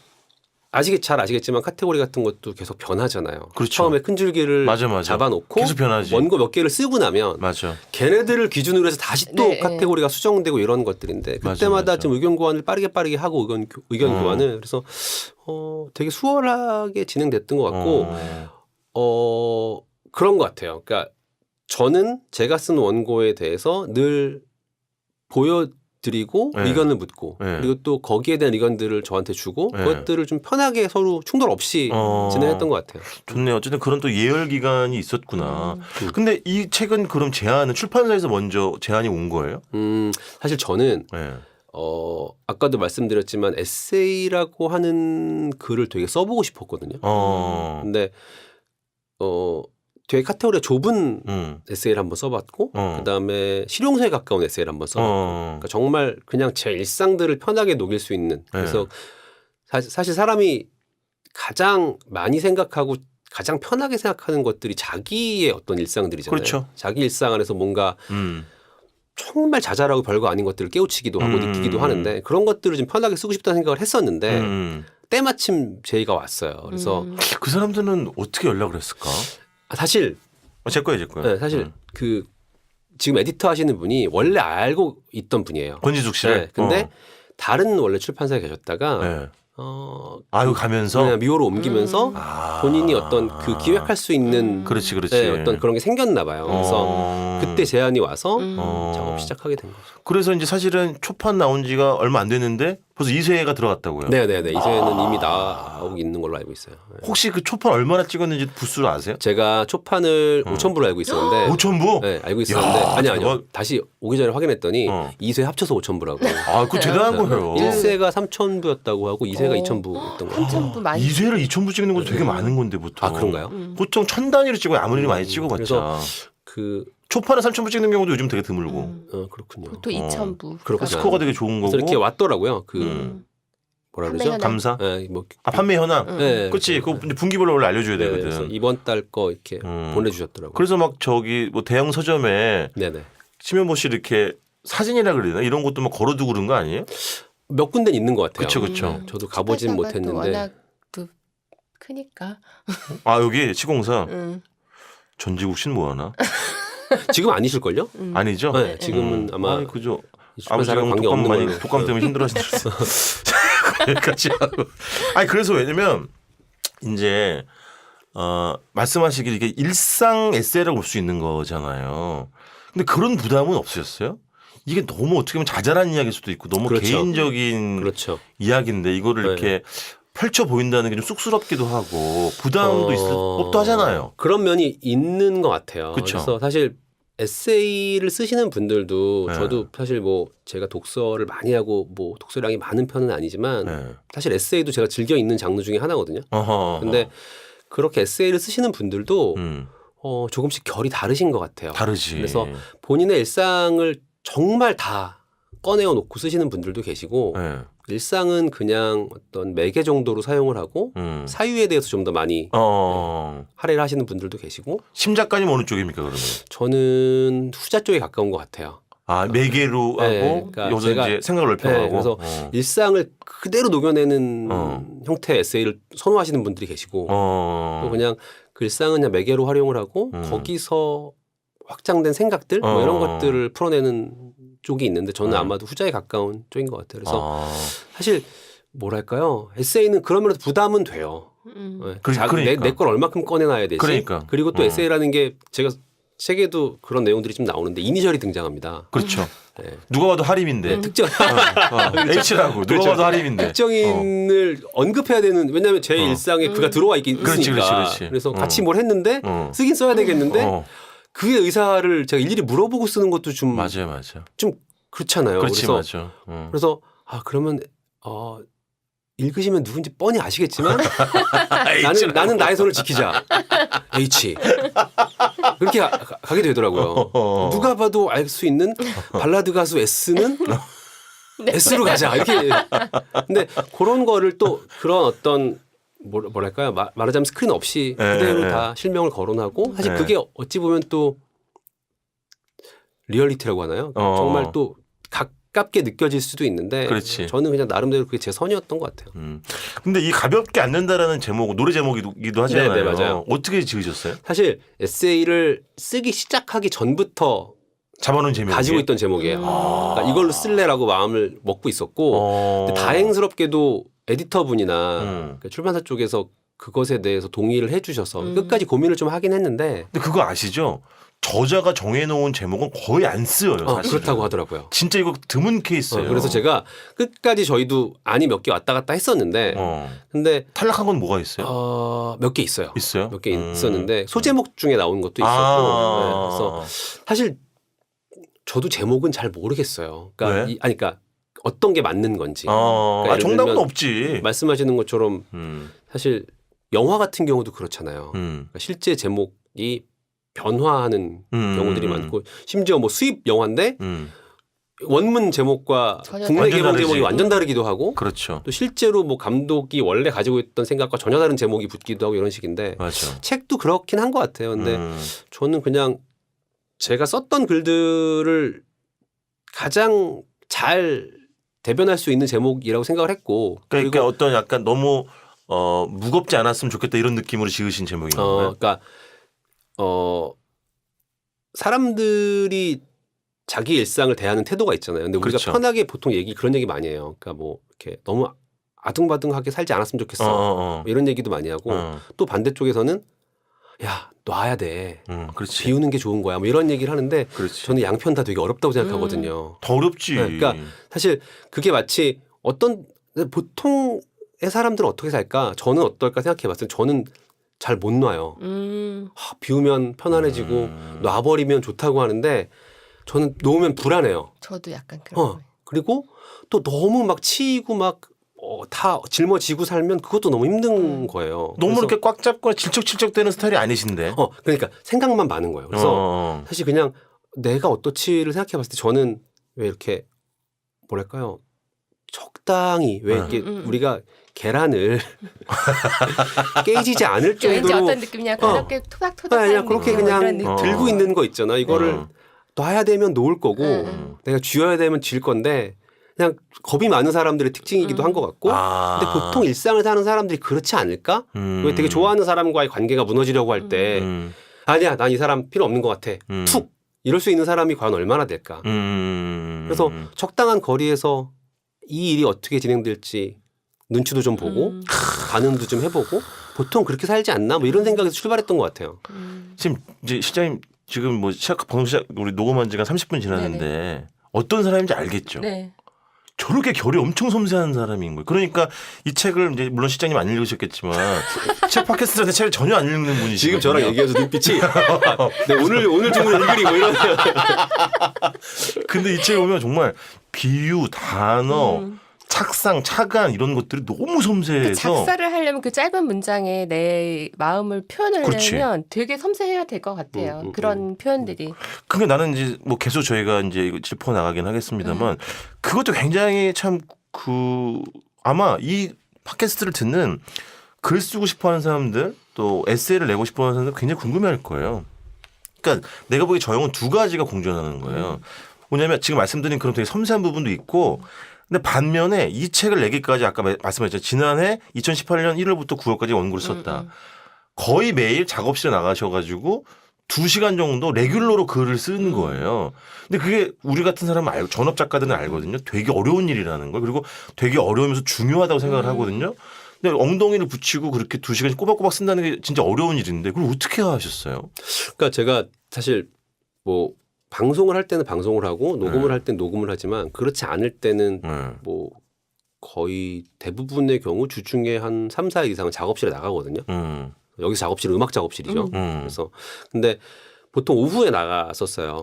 잘 아시겠지만 카테고리 같은 것도 계속 변하잖아요. 그렇죠. 처음에 큰 줄기를 맞아. 잡아놓고 계속 변하지. 원고 몇 개를 쓰고 나면 맞아. 걔네들을 기준으로 해서 다시 또 네, 카테고리가 수정되고 이런 것들인데 그때마다 맞아. 좀 의견 교환을 빠르게 하고 의견 교환을 그래서 되게 수월하게 진행됐던 것 같고 그런 것 같아요. 그러니까 저는 제가 쓴 원고에 대해서 늘 보여드리고 네. 의견을 묻고 네. 그리고 또 거기에 대한 의견들을 저한테 주고 네. 그것들을 좀 편하게 서로 충돌 없이 진행했던 것 같아요. 좋네요. 어쨌든 그런 또 예열 기간이 있었구나. 근데 이 책은 그럼 제안은 출판사에서 먼저 제안이 온 거예요? 사실 저는 네. 아까도 말씀드렸지만 에세이라고 하는 글을 되게 써보고 싶었거든요. 근데 되게 카테고리가 좁은 에세이를 한번 써봤고 그다음에 실용서에 가까운 에세이를 한번 써봤고 그러니까 정말 그냥 제 일상들을 편하게 녹일 수 있는 그래서 사실 사람이 가장 많이 생각하고 가장 편하게 생각하는 것들이 자기의 어떤 일상들이잖아요. 그렇죠. 자기 일상 안에서 뭔가 정말 자잘하고 별거 아닌 것들을 깨우치기도 하고 느끼기도 하는데 그런 것들을 좀 편하게 쓰고 싶다는 생각을 했었는데 때마침 제의가 왔어요. 그래서 그 사람들은 어떻게 연락을 했을까? 사실 제 거예요. 네, 사실 그 지금 에디터 하시는 분이 원래 알고 있던 분이에요. 권지숙 씨를. 네, 근데 다른 원래 출판사에 계셨다가 네. 아유 가면서 그냥 미호로 옮기면서 본인이 어떤 그 기획할 수 있는 그렇지. 네, 어떤 그런 게 생겼나 봐요. 그래서 그때 제안이 와서 작업 시작하게 된 거죠. 그래서 이제 사실은 초판 나온 지가 얼마 안 됐는데 벌써 2세가 들어갔다고요. 네네네. 이제는 이미 나오고 있는 걸로 알고 있어요. 네. 혹시 그 초판 얼마나 찍었는지 부수를 아세요? 제가 초판을 5,000부로 알고 있었는데 5,000부? 네, 알고 있었는데 야, 아니요. 대박. 다시 오기 전에 확인했더니 2세 합쳐서 5,000부라고. 아, 그거 대단한 거예요. 1세가 3,000부였다고 하고 2세가 2,000부였던 거죠. 전부 많이 2세를 2,000부 찍는 것도 되게 많은 건데 보통. 아, 그런가요? 보통 1,000단위로 찍어요. 아무리 많이 찍어봤자. 그래서 그 초판에 3,000부 찍는 경우도 요즘 되게 드물고. 그렇군요. 또 2,000부. 그렇구나. 스코어가 되게 좋은 거고. 그래서 이렇게 왔더라고요. 그 뭐라 판매 그러죠? 현황. 감사. 네, 뭐 판매 현황. 네, 그렇지. 그거 분기별로 원래 알려줘야 네, 되거든. 그래서 이번 달 거 이렇게 보내주셨더라고요. 그래서 막 저기 뭐 대형 서점에 네네. 심현보 씨 이렇게 사진이라 그러나 이런 것도 막 걸어두고 그런 거 아니에요? 몇 군데 있는 것 같아요. 그쵸. 저도 가보진 출판사가 또 못했는데. 워낙 또 크니까. 아 여기 시공사 전지국 씨는 뭐 하나? 지금 아니실걸요? 아니죠? 네, 지금은 아마 아니 그죠. 출판사랑 아버지가 관계 독감 없는 많이 걸로. 독감 때문에 힘들어하시죠. 거기까지 하고. 아니 그래서 왜냐면 이제 말씀하시길 이게 일상 에세이라고 볼 수 있는 거잖아요. 근데 그런 부담은 없으셨어요? 이게 너무 어떻게 보면 자잘한 이야기일 수도 있고 너무 그렇죠. 개인적인 그렇죠. 이야기인데 이거를 이렇게 펼쳐 보인다는 게 좀 쑥스럽기도 하고 부담도 있을 법도 하잖아요. 그런 면이 있는 것 같아요. 그쵸. 그래서 사실 에세이를 쓰시는 분들도 네. 저도 사실 뭐 제가 독서를 많이 하고 뭐 독서량이 많은 편은 아니지만 네. 사실 에세이도 제가 즐겨 읽는 장르 중에 하나거든요. 근데 그렇게 에세이를 쓰시는 분들도 조금씩 결이 다르신 것 같아요. 다르지. 그래서 본인의 일상을 정말 다 꺼내어 놓고 쓰시는 분들도 계시고 네. 일상은 그냥 어떤 매개 정도로 사용을 하고 사유에 대해서 좀 더 많이 할애를 하시는 분들도 계시고 심 작가님 어느 쪽입니까 그러면? 저는 후자 쪽에 가까운 것 같아요. 아 매개로 하고 그러니까 여기서 이제 생각을 넓혀가고. 그래서 일상을 그대로 녹여내는 형태의 에세이를 선호하시는 분들이 계시고 또 그냥 그 일상은 그냥 매개로 활용을 하고 거기서 확장된 생각들 뭐 이런 것들을 풀어내는 쪽이 있는데 저는 아마도 후자에 가까운 쪽인 것 같아요. 그래서 사실 뭐랄까요 에세이는 그런 면에서 부담은 돼요. 그러니까. 내 걸 얼마큼 꺼내놔야 되지. 그러니까. 그리고 또 에세이라는 게 제가 책에도 그런 내용들이 좀 나오는데 이니셜이 등장합니다. 그렇죠. 네. 누가 봐도 하림인데. 특정 H라고 누가 봐도 하림인데. 특정인을 언급해야 되는 왜냐하면 제 일상에 그가 들어와 있으니까. 그렇지. 그래서 같이 뭘 했는데 쓰긴 써야 되겠는데 그의 의사를 제가 일일이 물어보고 쓰는 것도 좀 맞아요. 좀 그렇잖아요. 그렇지 그래서 맞아. 그래서 그러면 읽으시면 누군지 뻔히 아시겠지만 나는 나의 손을 지키자. H 그렇게 가게 되더라고요. 누가 봐도 알 수 있는 발라드 가수 S는 S로 가자 이렇게. 근데 그런 거를 또 그런 어떤 뭐랄까요 말하자면 스크린 없이 그대로 다 실명을 거론하고 사실 그게 어찌 보면 또 리얼리티라고 하나요? 정말 또 각 가깝게 느껴질 수도 있는데 그렇지. 저는 그냥 나름대로 그게 제 선이었던 것 같아요. 근데 이 가볍게 앉는다라는 제목 노래 제목이기도 하잖아요. 네, 맞아요. 어떻게 지으셨어요? 사실 에세이를 쓰기 시작하기 전부터 잡아놓은 제목이 가지고 있던 제목이에요. 그러니까 이걸로 쓸래라고 마음을 먹고 있었고 근데 다행스럽게도 에디터분이나 그러니까 출판사 쪽에서 그것에 대해서 동의를 해주셔서 끝까지 고민을 좀 하긴 했는데 근데 그거 아시죠? 저자가 정해놓은 제목은 거의 안 쓰여요. 사실은. 그렇다고 하더라고요. 진짜 이거 드문 케이스예요. 그래서 제가 끝까지 저희도 안이 몇 개 왔다 갔다 했었는데 근데 탈락한 건 뭐가 있어요? 몇 개 있어요. 있어요? 몇 개 있었는데 소제목 중에 나온 것도 있었고 네, 그래서 사실 저도 제목은 잘 모르겠어요. 그러니까 왜? 그러니까 어떤 게 맞는 건지. 그러니까 예를 정답은 들면 없지. 말씀하시는 것처럼 사실 영화 같은 경우도 그렇잖아요. 그러니까 실제 제목이 변화하는 경우들이 많고 심지어 뭐 수입 영화인데 원문 제목과 전혀 국내 완전 개봉 다르지. 제목이 완전 다르기도 하고 그렇죠. 또 실제로 뭐 감독이 원래 가지고 있던 생각과 전혀 다른 제목이 붙기도 하고 이런 식인데 맞아. 책도 그렇긴 한 것 같아요. 근데 저는 그냥 제가 썼던 글들을 가장 잘 대변할 수 있는 제목이라고 생각을 했고 그러니까 어떤 약간 너무 무겁지 않았으면 좋겠다 이런 느낌으로 지으신 제목인 건가요? 그러니까 사람들이 자기 일상을 대하는 태도가 있잖아요. 근데 우리가 그렇죠. 편하게 보통 그런 얘기 많이 해요. 그러니까 뭐 이렇게 너무 아등바등하게 살지 않았으면 좋겠어. 뭐 이런 얘기도 많이 하고 또 반대쪽에서는 야 놔야 돼. 그렇지. 비우는 게 좋은 거야. 뭐 이런 얘기를 하는데 그렇지. 저는 양편 다 되게 어렵다고 생각하거든요. 더 어렵지. 네, 그러니까 사실 그게 마치 보통의 사람들은 어떻게 살까? 저는 어떨까 생각해봤어요. 저는 잘 못 놔요. 비우면 편안해지고 놔버리면 좋다고 하는데 저는 놓으면 불안해요. 저도 약간 그런 거예요. 그리고 또 너무 막 치이고 막 다 짊어지고 살면 그것도 너무 힘든 거예요. 너무 그래서 이렇게 꽉 잡거나 질척질척대는 스타일이 아니신데. 그러니까 생각만 많은 거예요. 그래서 사실 그냥 내가 어떻지를 생각해봤을 때 저는 왜 이렇게 뭐랄까요? 적당히 왜 이렇게 우리가 계란을 깨지지 않을 왠지 정도로 어떤 느낌이냐 가볍게 토닥토닥 그냥 그렇게 그냥 이런 느낌. 들고 있는 거 있잖아. 이거를 놔야 되면 놓을 거고 내가 쥐어야 되면 쥘 건데 그냥 겁이 많은 사람들의 특징이기도 한 것 같고 근데 보통 일상을 사는 사람들이 그렇지 않을까? 왜 되게 좋아하는 사람과의 관계가 무너지려고 할 때 아니야 난 이 사람 필요 없는 것 같아. 툭 이럴 수 있는 사람이 과연 얼마나 될까? 그래서 적당한 거리에서 이 일이 어떻게 진행될지 눈치도 좀 보고 반응도 좀 해보고 보통 그렇게 살지 않나? 뭐 이런 생각에서 출발했던 것 같아요. 지금 이제 실장님 지금 뭐 방송 시작 우리 녹음한 지가 30분 지났는데 어떤 사람인지 알겠죠? 네. 저렇게 결이 엄청 섬세한 사람인 거예요. 그러니까 이 책을 이제 물론 실장님 안 읽으셨겠지만 책 팟캐스트한테 책을 전혀 안 읽는 분이시거든요. 지금 저랑 얘기해서 눈빛이 네, 오늘 중을 읽으리 뭐 이런. 근데 이 책을 보면 정말 비유, 단어, 착상, 차간 이런 것들이 너무 섬세해서 그 작사를 하려면 그 짧은 문장에 내 마음을 표현하려면 그렇지. 되게 섬세해야 될 것 같아요. 그런 표현들이. 그러니까 나는 이제 뭐 계속 저희가 이제 이거 짚어 나가긴 하겠습니다만 그것도 굉장히 참 아마 이 팟캐스트를 듣는 글 쓰고 싶어하는 사람들 또 에세이를 내고 싶어하는 사람들 굉장히 궁금해할 거예요. 그러니까 내가 보기에 저 형은 두 가지가 공존하는 거예요. 뭐냐면 지금 말씀드린 그런 되게 섬세한 부분도 있고 근데 반면에 이 책을 내기까지 아까 말씀하셨죠. 지난해 2018년 1월부터 9월까지 원고를 썼다. 거의 매일 작업실에 나가셔가지고 2시간 정도 레귤러로 글을 쓰는 거예요. 근데 그게 우리 같은 사람은 알고 전업 작가들은 알거든요. 되게 어려운 일이라는 걸. 그리고 되게 어려우면서 중요하다고 생각을 하거든요. 근데 엉덩이를 붙이고 그렇게 2시간씩 꼬박꼬박 쓴다는 게 진짜 어려운 일인데 그걸 어떻게 하셨어요? 그러니까 제가 사실 뭐 방송을 할 때는 방송을 하고 녹음을 할 때는 녹음을 하지만 그렇지 않을 때는 뭐 거의 대부분의 경우 주중에 한 3, 4일 이상은 작업실에 나가거든요. 여기 작업실은 음악 작업실이죠. 그래서 근데 보통 오후에 나갔었어요.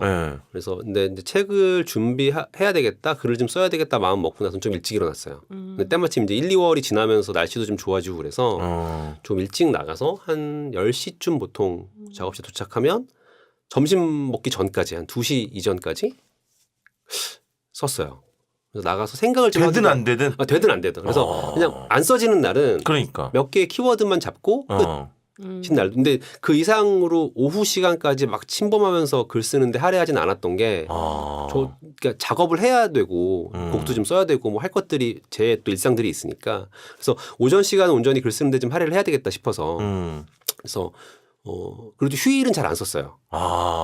그래서 근데 이제 책을 준비해야 되겠다, 글을 좀 써야 되겠다 마음 먹고 나서 좀 일찍 일어났어요. 근데 때마침 이제 1, 2월이 지나면서 날씨도 좀 좋아지고 그래서 좀 일찍 나가서 한 10시쯤 보통 작업실 도착하면 점심 먹기 전까지 한 2시 이전까지 썼어요. 그래서 나가서 생각을 좀 되든 안 되든 되든 안 되든. 그래서 그냥 안 써지는 날은 그러니까 몇 개의 키워드만 잡고 끝. 날도. 근데 그 이상으로 오후 시간까지 막 침범하면서 글 쓰는데 할애하진 않았던 게 그러니까 작업을 해야 되고 곡도 좀 써야 되고 뭐 할 것들이 제 또 일상들이 있으니까 그래서 오전 시간은 온전히 글 쓰는데 좀 할애를 해야 되겠다 싶어서 그래서 그래도 휴일은 잘 안 썼어요.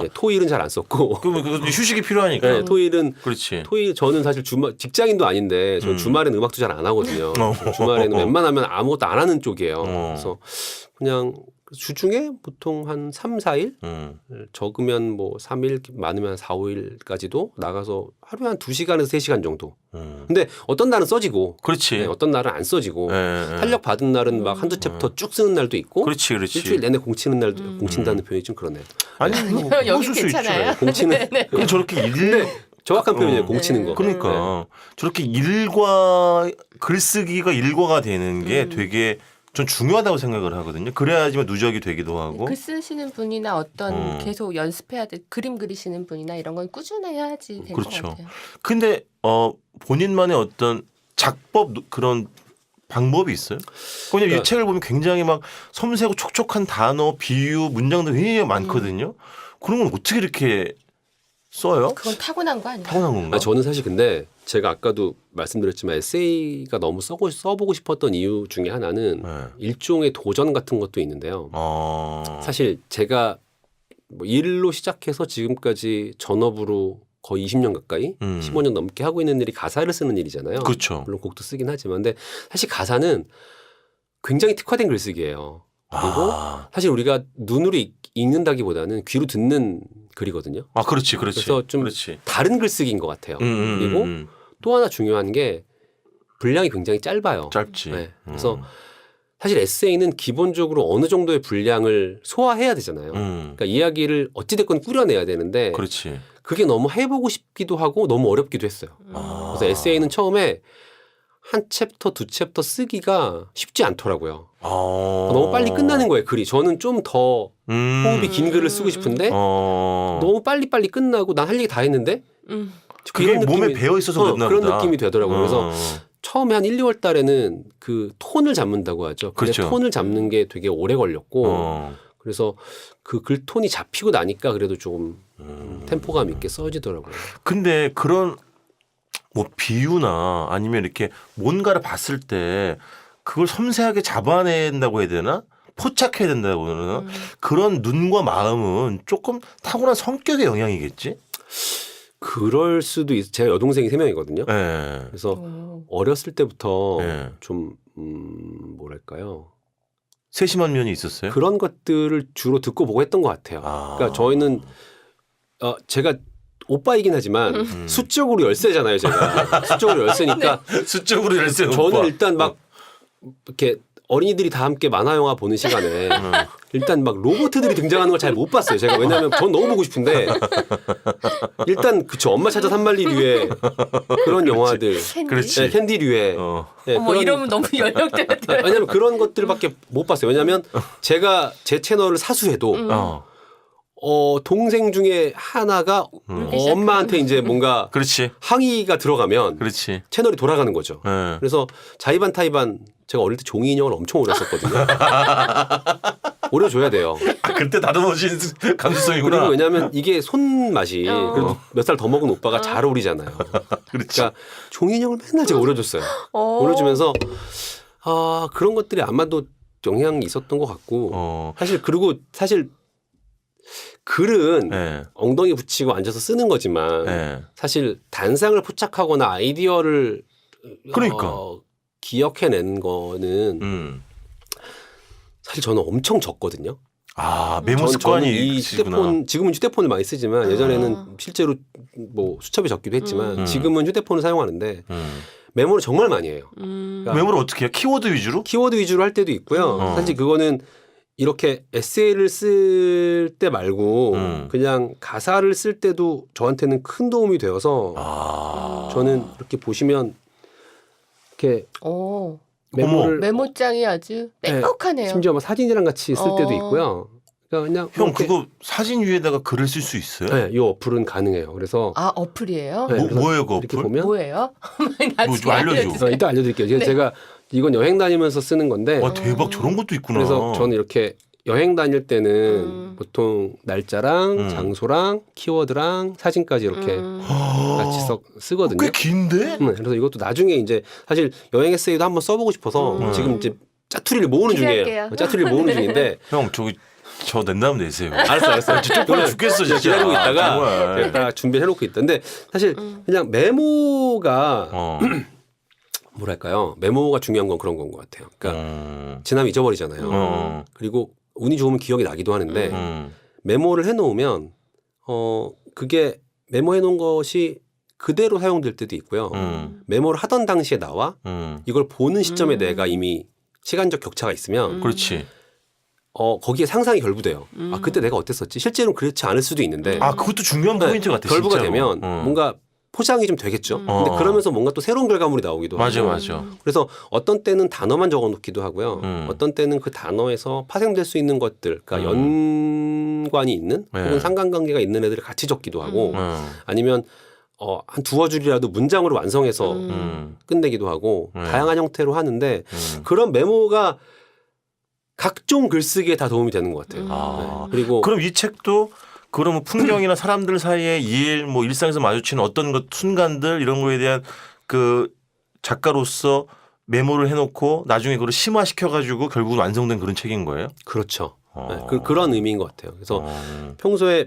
네, 토일은 잘 안 썼고. 그러면 휴식이 필요하니까. 네, 토일은 그렇지. 토일 저는 사실 직장인도 아닌데 저는 주말에는 음악도 잘 안 하거든요. 주말에는 웬만하면 아무것도 안 하는 쪽이에요. 그래서 그냥 주중에 보통 한 3, 4일 적으면 뭐 3일 많으면 4, 5일까지도 나가서 하루에 한 2시간에서 3시간 정도. 근데 어떤 날은 써지고 그렇지. 네, 어떤 날은 안 써지고 탄력 받은 날은 막 한두 챕터 쭉 쓰는 날도 있고 그렇지. 일주일 내내 공치는 날도 공친다는 표현이 좀 그러네요. 아니 여기 쓸수 있죠. 괜찮아요. 공치는 근데 저렇게 정확한 표현이에요. 공치는 거. 그러니까 저렇게 글쓰기가 일과가 되는 게 되게 전 중요하다고 생각을 하거든요. 그래야지만 누적이 되기도 하고. 글 쓰시는 분이나 어떤 계속 연습해야 될 그림 그리시는 분이나 이런 건 꾸준해야지 될 것 그렇죠. 같아요. 근데 본인만의 어떤 작법 그런 방법이 있어요? 왜냐면 이 책을 보면 굉장히 막 섬세하고 촉촉한 단어, 비유, 문장들 굉장히 많거든요. 그런 건 어떻게 이렇게 써요? 그건 타고난 거 아니에요? 타고난 건가? 저는 사실 근데 제가 아까도 말씀드렸지만 에세이가 너무 써보고 싶었던 이유 중에 하나는 일종의 도전 같은 것도 있는데요. 사실 제가 뭐 일로 시작해서 지금까지 전업으로 거의 20년 가까이 15년 넘게 하고 있는 일이 가사를 쓰는 일이잖아요. 그렇죠. 물론 곡도 쓰긴 하지만 근데 사실 가사는 굉장히 특화된 글쓰기예요. 그리고 사실 우리가 눈으로 읽는다기보다는 귀로 듣는 글이거든요. 그렇지. 그래서 좀 그렇지. 다른 글쓰기인 것 같아요. 그리고 또 하나 중요한 게 분량이 굉장히 짧아요. 짧지. 네. 그래서 사실 에세이는 기본적으로 어느 정도의 분량을 소화해야 되잖아요. 그러니까 이야기를 어찌됐건 꾸려내야 되는데 그렇지. 그게 너무 해보고 싶기도 하고 너무 어렵기도 했어요. 그래서 에세이는 처음에 한 챕터, 두 챕터 쓰기가 쉽지 않더라고요. 너무 빨리 끝나는 거예요, 글이. 저는 좀 더 호흡이 긴 글을 쓰고 싶은데 너무 빨리빨리 끝나고 난 할 얘기 다 했는데 그게 몸에 배어 있어서 그랬나 그런 보다. 느낌이 되더라고요. 그래서 처음에 한 1, 2월 달에는 그 톤을 잡는다고 하죠. 근데 그렇죠. 톤을 잡는 게 되게 오래 걸렸고 그래서 그 글 톤이 잡히고 나니까 그래도 좀 템포감 있게 써지더라고요. 근데 그런 뭐 비유나 아니면 이렇게 뭔가를 봤을 때 그걸 섬세하게 잡아낸다고 해야 되나? 포착해야 된다고 그러나? 그런 눈과 마음은 조금 타고난 성격의 영향이겠지? 그럴 수도 있어요. 제가 여동생이 3명이거든요. 네. 그래서 어렸을 때부터 네. 좀 뭐랄까요. 세심한 면이 있었어요? 그런 것들을 주로 듣고 보고 했던 것 같아요. 그러니까 저희는 제가 오빠이긴 하지만 수적으로 열세잖아요. 제가 수적으로 열세니까 수적으로 열쇠 저는 일단 막 이렇게 어린이들이 다 함께 만화 영화 보는 시간에 일단 막 로봇들이 등장하는 걸 잘 못 봤어요. 제가 왜냐하면 전 너무 보고 싶은데 일단 그쵸 엄마 찾아 산말리류의 그런 영화들, 그렇지. 네, 캔디류의 네, 어머 이러면 너무 연령대가 왜냐하면 그런 것들밖에 못 봤어요. 왜냐하면 제가 제 채널을 사수해도 동생 중에 하나가 엄마한테 이제 뭔가 그렇지. 항의가 들어가면 그렇지. 채널이 돌아가는 거죠. 네. 그래서 자이반 타이반 제가 어릴 때 종이 인형을 엄청 오래 썼거든요. 오래 줘야 돼요. 그때 다듬어진 감수성이구나. 그리고 왜냐하면 이게 손맛이 그래도 몇 살 더 먹은 오빠가 잘 어울리잖아요. 그렇지. 그러니까 종이 인형을 맨날 제가 오래 줬어요. 오래 주면서 그런 것들이 아마도 영향이 있었던 것 같고 사실 글은 네. 엉덩이 붙이고 앉아서 쓰는 거지만 네. 사실 단상을 포착하거나 아이디어를 그러니까. 기억해낸 거는 사실 저는 엄청 적거든요. 메모 습관이 저는 이 있으시구나. 휴대폰 지금은 휴대폰을 많이 쓰지만 예전에는 실제로 뭐 수첩이 적기도 했지만 지금은 휴대폰을 사용하는데 메모를 정말 많이 해요. 그러니까 메모를 어떻게 해요? 키워드 위주로? 키워드 위주로 할 때도 있고요. 사실 그거는 이렇게 에세이를 쓸 때 말고 그냥 가사를 쓸 때도 저한테는 큰 도움이 되어서 저는 이렇게 보시면 이렇게 메모를 메모장이 아주 빽빽하네요. 심지어 막 사진이랑 같이 쓸 때도 있고요. 그러니까 그냥 형 이렇게 그거 사진 위에다가 글을 쓸 수 있어요? 네, 이 어플은 가능해요. 그래서 어플이에요? 네, 그래서 뭐예요 그 이렇게 어플? 보면 뭐예요? 좀 알려줘. 이따 알려드릴게요. 네. 제가 이건 여행 다니면서 쓰는 건데 와 대박 저런 것도 있구나. 그래서 저는 이렇게 여행 다닐 때는 보통 날짜랑 장소랑 키워드랑 사진까지 이렇게 같이 쓰거든요. 꽤 긴데? 그래서 이것도 나중에 이제 사실 여행 에세이도 한번 써보고 싶어서 지금 이제 짜투리를 모으는 중이에요. 기대할게요. 짜투리를 모으는 중인데 형 저 낸다면 내세요. 알았어. 쪽팔려 죽겠어 진짜. 기다리고 있다가 정말. 제가 딱 준비해놓고 있던데 사실 그냥 메모가 뭐랄까요? 메모가 중요한 건 그런 건 것 같아요. 그러니까 지나면 잊어버리잖아요. 그리고 운이 좋으면 기억이 나기도 하는데 메모를 해놓으면 그게 메모해놓은 것이 그대로 사용될 때도 있고요. 메모를 하던 당시에 나와 이걸 보는 시점에 내가 이미 시간적 격차가 있으면 그렇지. 거기에 상상이 결부돼요. 아 그때 내가 어땠었지? 실제로는 그렇지 않을 수도 있는데 아 그것도 중요한 포인트 같아. 결부가 진짜로. 되면 뭔가 포장이 좀 되겠죠. 근데 그러면서 뭔가 또 새로운 결과물이 나오기도 하고. 맞아. 그래서 어떤 때는 단어만 적어놓기도 하고요. 어떤 때는 그 단어에서 파생될 수 있는 것들, 그러니까 연관이 있는 혹은 상관관계가 있는 애들을 같이 적기도 하고 아니면 한 두어 줄이라도 문장으로 완성해서 끝내기도 하고 다양한 형태로 하는데 그런 메모가 각종 글쓰기에 다 도움이 되는 것 같아요. 네. 그리고 그럼 이 책도 그러면 풍경이나 사람들 사이의 뭐 일상에서 마주치는 어떤 것 순간들 이런 거에 대한 그 작가로서 메모를 해놓고 나중에 그걸 심화시켜가지고 결국은 완성된 그런 책인 거예요? 그렇죠. 네. 그런 의미인 것 같아요. 그래서 평소에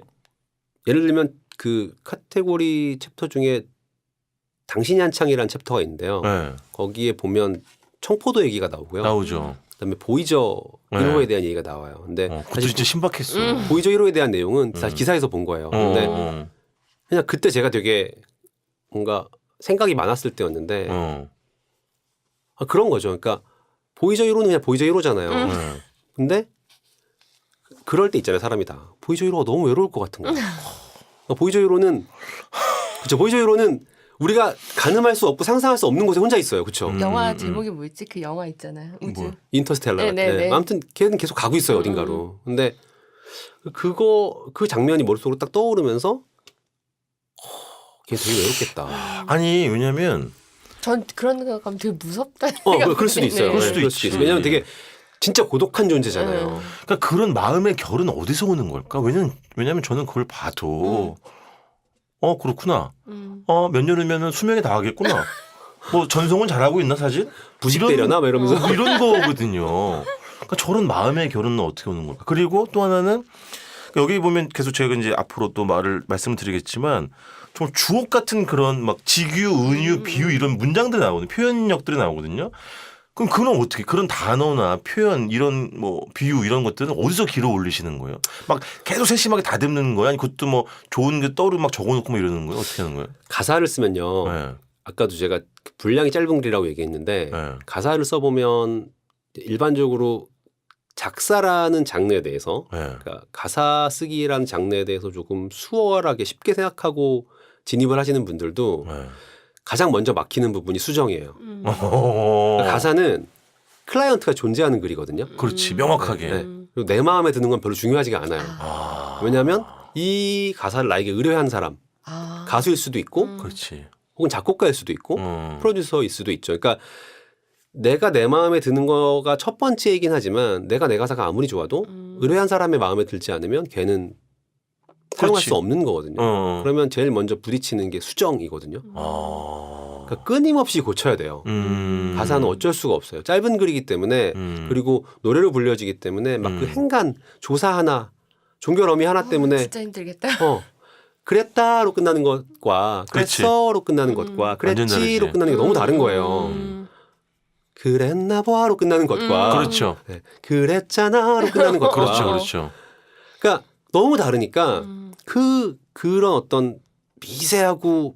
예를 들면 그 카테고리 챕터 중에 당신이 한창이라는 챕터가 있는데요. 네. 거기에 보면 청포도 얘기가 나오고요. 나오죠. 그다음에 보이저 1호에 대한 얘기가 나와요. 근데 그것도 진짜 신박했어. 보이저 1호에 대한 내용은 사실 기사에서 본 거예요. 근데 그냥 그때 제가 되게 뭔가 생각이 많았을 때였는데 그런 거죠. 그러니까 보이저 1호는 그냥 보이저 1호잖아요. 근데 그럴 때 있잖아요. 사람이 다. 보이저 1호가 너무 외로울 것 같은 거예요. 그러니까 보이저 1호는 그렇죠. 보이저 1호는 우리가 가늠할 수 없고 상상할 수 없는 곳에 혼자 있어요. 그렇죠. 영화 제목이 뭐였지? 그 영화 있잖아요. 우주. 뭐. 인터스텔라. 네네네. 네. 아무튼 걔는 계속 가고 있어요. 어딘가로. 근데 그 장면이 머릿속으로 딱 떠오르면서 걔 되게 외롭겠다. 아니 왜냐면 전 그런 생각하면 되게 무섭다. 그럴 수도 있어요. 그럴 수도 네, 있지. 왜냐면 되게 진짜 고독한 존재잖아요. 그러니까 그런 마음의 결은 어디서 오는 걸까? 왜냐면 저는 그걸 봐도 그렇구나. 몇 년 후면은 수명에 닿아겠구나. 뭐 전송은 잘하고 있나 사실? 부식되려나? 막 이러면서. 이런 거거든요. 그러니까 저런 마음의 결은 어떻게 오는 걸까? 그리고 또 하나는 여기 보면 계속 제가 이제 앞으로 또 말씀을 드리겠지만 좀 주옥 같은 그런 막 직유, 은유, 비유 이런 문장들이 나오거든요. 표현력들이 나오거든요. 그럼 그건 어떻게 그런 단어나 표현 이런 뭐 비유 이런 것들은 어디서 길어 올리시는 거예요? 막 계속 세심하게 다듬는 거야? 아니 그것도 뭐 좋은 게 떠오르면 막 적어놓고 뭐 이러는 거예요? 어떻게 하는 거예요? 가사를 쓰면요. 네. 아까도 제가 분량이 짧은 글이라고 얘기했는데 네. 가사를 써보면 일반적으로 작사라는 장르에 대해서 네. 그러니까 가사 쓰기라는 장르에 대해서 조금 수월하게 쉽게 생각하고 진입을 하시는 분들도 네. 가장 먼저 막히는 부분이 수정이에요. 어. 그러니까 가사는 클라이언트가 존재하는 글이거든요. 그렇지 명확하게. 네. 그리고 내 마음에 드는 건 별로 중요하지가 않아요. 왜냐하면 이 가사를 나에게 의뢰한 사람 가수일 수도 있고 그렇지. 혹은 작곡가일 수도 있고 프로듀서일 수도 있죠. 그러니까 내가 내 마음에 드는 거가 첫 번째이긴 하지만 내가 내 가사가 아무리 좋아도 의뢰한 사람의 마음에 들지 않으면 걔는 사용할 그렇지. 수 없는 거거든요. 그러면 제일 먼저 부딪히는 게 수정이거든요. 그러니까 끊임없이 고쳐야 돼요. 가사는 어쩔 수가 없어요. 짧은 글이기 때문에 그리고 노래로 불려지기 때문에 막 그 행간 조사 하나 종결어미 하나 때문에 진짜 힘들겠다. 그랬다로 끝나는 것과 그렇지. 그랬어로 끝나는 것과 완전 다르지. 그랬지로 끝나는 게 너무 다른 거예요. 그랬나 봐로 끝나는 것과 그렇죠. 네. 그랬잖아로 끝나는 것과 그렇죠. 그러니까 너무 다르니까 그런 어떤 미세하고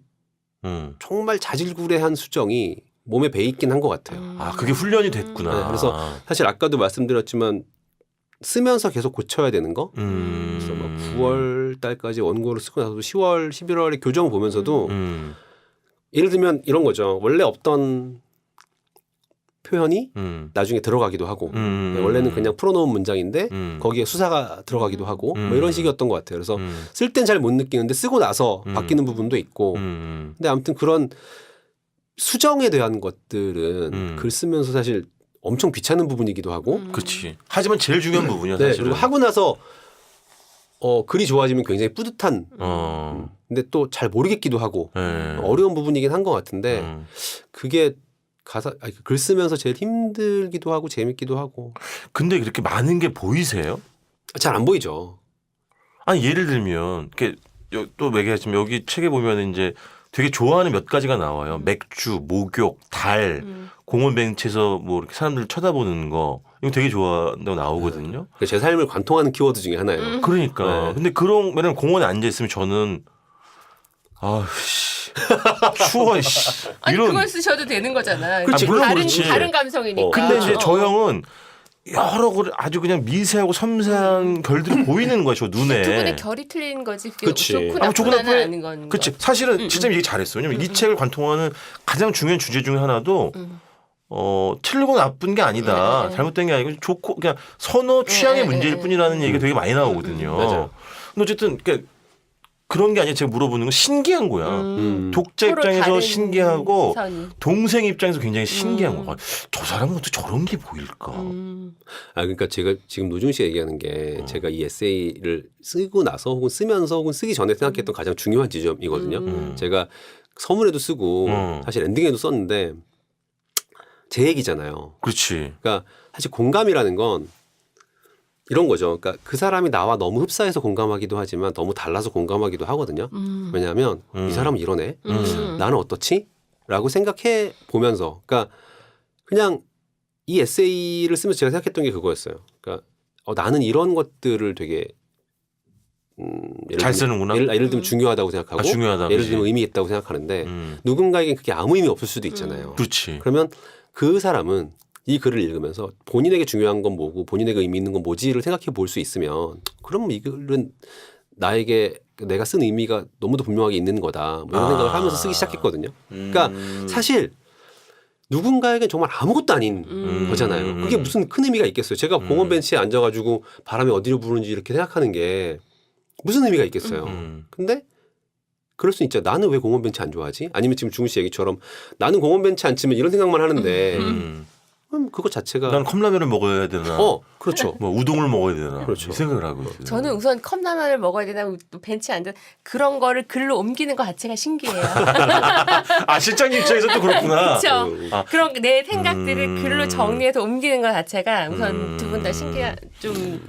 정말 자질구레한 수정이 몸에 배 있긴 한 것 같아요. 아 그게 훈련이 됐구나. 네, 그래서 사실 아까도 말씀드렸지만 쓰면서 계속 고쳐야 되는 거. 그래서 막 9월 달까지 원고를 쓰고 나서도 10월, 11월에 교정 보면서도 예를 들면 이런 거죠. 원래 없던 표현이 나중에 들어가기도 하고 원래는 그냥 풀어놓은 문장인데 거기에 수사가 들어가기도 하고 뭐 이런 식이었던 것 같아요. 그래서 쓸 땐 잘 못 느끼는데 쓰고 나서 바뀌는 부분도 있고 근데 아무튼 그런 수정에 대한 것들은 글 쓰면서 사실 엄청 귀찮은 부분이기도 하고 그렇지. 하지만 제일 중요한 부분이야 네, 사실은. 그리고 하고 나서 글이 좋아지면 굉장히 뿌듯한 근데 또 잘 모르겠기도 하고 네. 어려운 부분이긴 한 것 같은데 그게 글 쓰면서 제일 힘들기도 하고 재밌기도 하고 근데 그렇게 많은 게 보이세요? 잘 안 보이죠. 아니 예를 들면 이렇게 또 얘기하지만 여기 책에 보면 이제 되게 좋아하는 몇 가지가 나와요. 맥주, 목욕, 달, 공원 벤치에서 뭐 이렇게 사람들 쳐다보는 거 이거 되게 좋아한다고 나오거든요. 제 삶을 관통하는 키워드 중에 하나예요. 그러니까 네. 근데 그런 왜냐면 공원에 앉아 있으면 저는 아씨 추워 씨 아니 이런. 그걸 쓰셔도 되는 거잖아. 그치, 물론 다른 그렇지. 다른 감성이니까. 근데 이제 어. 저 형은 여러 아주 그냥 미세하고 섬세한 결들이 보이는 거죠 눈에. 두 분의 결이 틀린 거지. 그게 그치. 좋고 좋고 나쁘다는 나쁘게- 아는 건. 그치. 사실은 진짜 얘기 잘했어. 왜냐면 이 책을 관통하는 가장 중요한 주제 중에 하나도 틀리고 나쁜 게 아니다. 네. 잘못된 게 아니고 좋고 그냥 선호 취향의 네, 문제일 네. 뿐이라는 얘기가 되게 많이 나오거든요. 맞아요. 근데 어쨌든 그러니까 그런 게 아니라 제가 물어보는 건 신기한 거야. 독자 서로 입장에서 다른 신기하고 시선이. 동생 입장에서 굉장히 신기한 거야. 저 사람은 어떻게 저런 게 보일까? 그러니까 제가 지금 노중 씨 얘기하는 게 제가 이 에세이를 쓰고 나서 혹은 쓰면서 혹은 쓰기 전에 생각했던 가장 중요한 지점이거든요. 제가 서문에도 쓰고 사실 엔딩에도 썼는데 제 얘기잖아요. 그렇지. 그러니까 사실 공감이라는 건 이런 거죠. 그러니까 그 사람이 나와 너무 흡사해서 공감하기도 하지만 너무 달라서 공감하기도 하거든요. 왜냐하면 이 사람은 이러네. 나는 어떻지? 라고 생각해 보면서 그러니까 그냥 이 에세이를 쓰면서 제가 생각했던 게 그거였어요. 그러니까 나는 이런 것들을 되게 잘 쓰는구나. 예를 들면 중요하다고 생각하고 중요하다, 예를 그치. 들면 의미 있다고 생각하는데 누군가에겐 그게 아무 의미 없을 수도 있잖아요. 그렇지. 그러면 그 사람은 이 글을 읽으면서 본인에게 중요한 건 뭐고 본인에게 의미 있는 건 뭐지를 생각해 볼 수 있으면 그럼 이 글은 나에게 내가 쓴 의미가 너무도 분명하게 있는 거다. 뭐 이런 생각을 하면서 쓰기 시작했거든요. 그러니까 사실 누군가에겐 정말 아무것도 아닌 거잖아요. 그게 무슨 큰 의미가 있겠어요. 제가 공원 벤치에 앉아가지고 바람이 어디로 부는지 이렇게 생각하는 게 무슨 의미가 있겠어요. 근데 그럴 수 있죠. 나는 왜 공원 벤치 안 좋아하지? 아니면 지금 중훈 씨 얘기처럼 나는 공원 벤치 안 치면 이런 생각만 하는데 그럼 그거 자체가 난 컵라면을 먹어야 되나? 그렇죠. 뭐 우동을 먹어야 되나? 그렇죠. 이 생각을 하고 있어요. 저는 우선 컵라면을 먹어야 되나 또 벤치 앉아 그런 거를 글로 옮기는 것 자체가 신기해요. 실장님 입장에서 또 그렇구나. 그렇죠. 아. 그런 내 생각들을 글로 정리해서 옮기는 것 자체가 우선 두 분 다 신기한 좀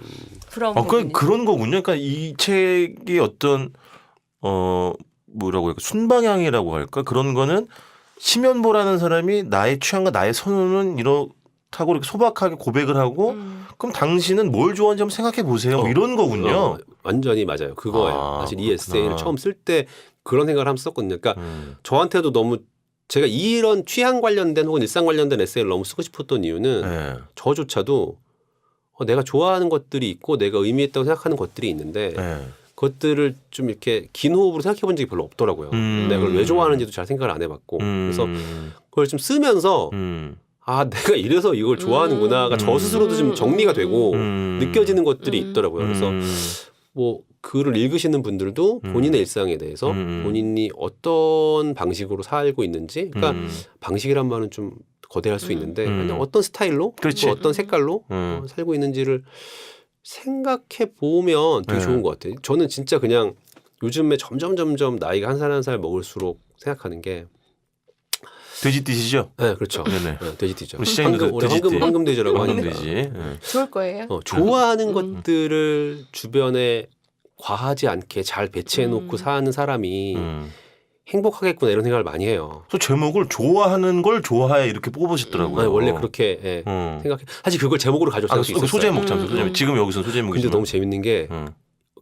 부러운 부분이. 그런 거군요. 그러니까 이 책이 어떤 뭐라고 할까 순방향이라고 할까 그런 거는 심연보라는 사람이 나의 취향과 나의 선호는 이렇다고 이렇게 소박하게 고백을 하고 그럼 당신은 뭘 좋아하는지 한번 생각해 보세요. 뭐 이런 거군요. 완전히 맞아요. 그거예요. 사실 이 그렇구나. 에세이를 처음 쓸 때 그런 생각을 하면서 썼거든요. 그러니까 저한테도 너무 제가 이런 취향 관련된 혹은 일상 관련된 에세이를 너무 쓰고 싶었던 이유는 네. 저조차도 내가 좋아하는 것들이 있고 내가 의미 있다고 생각하는 것들이 있는데 네. 그것들을 좀 이렇게 긴 호흡으로 생각해 본 적이 별로 없더라고요. 내가 그걸 왜 좋아하는지도 잘 생각을 안 해봤고 그래서 그걸 좀 쓰면서 내가 이래서 이걸 좋아하는구나가 저 스스로도 좀 정리가 되고 느껴지는 것들이 있더라고요. 그래서 뭐 글을 읽으시는 분들도 본인의 일상에 대해서 본인이 어떤 방식으로 살고 있는지 그러니까 방식이란 말은 좀 거대할 수 있는데 그냥 어떤 스타일로 그렇지. 또 어떤 색깔로 살고 있는지를 생각해 보면 되게 네. 좋은 것 같아요. 저는 진짜 그냥 요즘에 점점 나이가 한 살 한 살 먹을수록 생각하는 게 돼지띠시죠? 네, 그렇죠. 네네. 네, 돼지띠죠. 우리 시장님도 돼지띠. 황금돼지라고 황금 하니까. 돼지. 네. 좋을 거예요. 좋아하는 것들을 주변에 과하지 않게 잘 배치해 놓고 사는 사람이 행복하겠구나 이런 생각을 많이 해요. 또 제목을 좋아하는 걸 좋아해 이렇게 뽑으셨더라고요. 아니, 원래 그렇게 생각해. 사실 그걸 제목으로 가져올 생각도 있었어요. 소제목 참 소제목. 지금 여기서 소제목이지만. 근데 너무 재밌는 게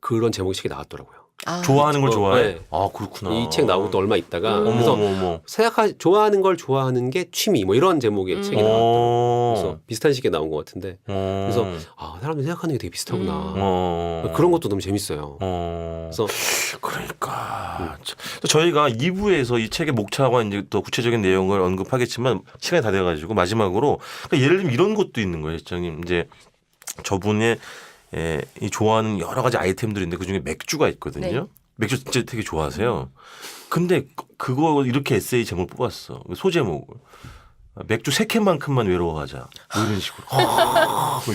그런 제목이 책에 나왔더라고요. 좋아하는 걸 좋아해. 네. 그렇구나. 이 책 나오고 또 얼마 있다가 어머, 그래서 어머. 좋아하는 걸 좋아하는 게 취미 뭐 이런 제목의 책이 나왔더라고요. 그래서 어. 비슷한 시기에 나온 것 같은데 그래서 사람들이 생각하는 게 되게 비슷하구나. 그런 것도 너무 재밌어요. 그래서 그러니까 또 저희가 2부에서 이 책의 목차와 이제 또 구체적인 내용을 언급하겠지만 시간이 다 돼가지고 마지막으로 그러니까 예를 들면 이런 것도 있는 거예요, 실장님. 이제 저분의 이 좋아하는 여러 가지 아이템들이 있는데 그 중에 맥주가 있거든요. 네. 맥주 진짜 되게 좋아하세요. 근데 그거 이렇게 에세이 제목을 뽑았어. 소제목을. 맥주 3캔만큼만 외로워하자. 뭐 이런 식으로.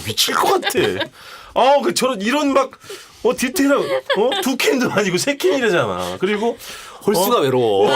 미칠 것 같아. 저런 이런 막 디테일한 2캔도 아니고 3캔이라잖아. 그리고 홀수가 외로워.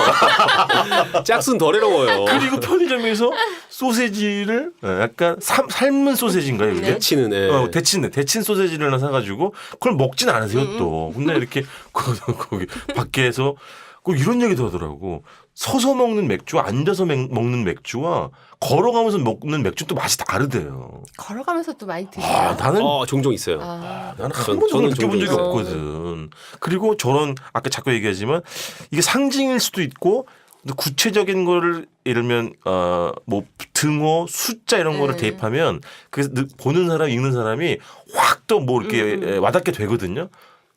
짝수는 더 외로워요. 그리고 편의점에서 소세지를 약간 삶은 소세지인가요? 이게? 데치는 데친 소세지를 하나 사가지고 그걸 먹진 않으세요 또. 근데 이렇게 거기 밖에서 꼭 이런 얘기도 하더라고. 서서 먹는 맥주, 앉아서 먹는 맥주와 걸어가면서 먹는 맥주 또 맛이 다르대요. 걸어가면서 또 많이 드세요. 나는 종종 있어요. 나는 한 번도 저는 느껴본 적이 종종 없거든. 그리고 저런 아까 자꾸 얘기하지만 이게 상징일 수도 있고 구체적인 거를 예를 들면 뭐 등호, 숫자 이런 거를 대입하면 그래서 보는 사람, 읽는 사람이 확 또 뭐 이렇게 와닿게 되거든요.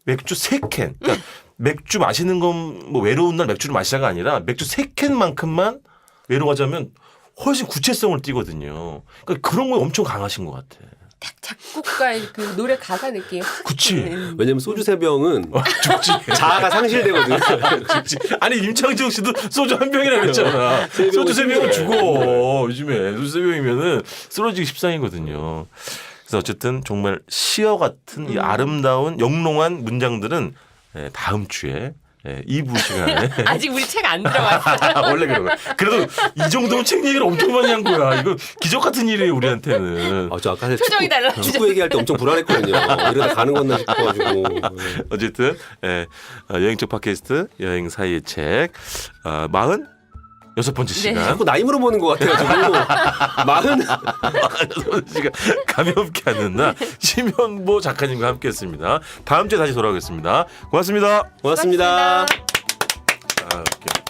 맥주 3캔. 그러니까 맥주 마시는 건 뭐 외로운 날 맥주를 마시자가 아니라 맥주 3캔만큼만 외로워하자면 훨씬 구체성을 띠거든요. 그러니까 그런 거에 엄청 강하신 것 같아. 작곡가의 그 노래 가사 느낌. 그치. 왜냐면 소주 3병은 죽지. 자아가 상실되거든. 죽지. 아니 임창정 씨도 소주 한 병이라 그랬잖아. 소주 3병은 죽어. 요즘에 소주 3병이면은 쓰러지기 십상이거든요. 그래서 어쨌든 정말 시어 같은 이 아름다운 영롱한 문장들은 다음 주에 2부 시간에 아직 우리 책 안 들어왔어요. 원래 그런 거야. 그래도 이 정도면 책 얘기를 엄청 많이 한 거야. 이거 기적 같은 일이에요 우리한테는. 저 아까 표정이 달라. 축구 얘기할 때 엄청 불안했거든요. 이러다 가는 건나 싶어가지고. 어쨌든 여행책 팟캐스트 여행 사이의 책 46번째 시간. 자꾸 나이 물어보는 것 같아가지고. 46번째 시간 가볍게 하는 날 심현보 작가님과 함께했습니다. 다음 주에 다시 돌아오겠습니다. 고맙습니다. 고맙습니다. 웃겨.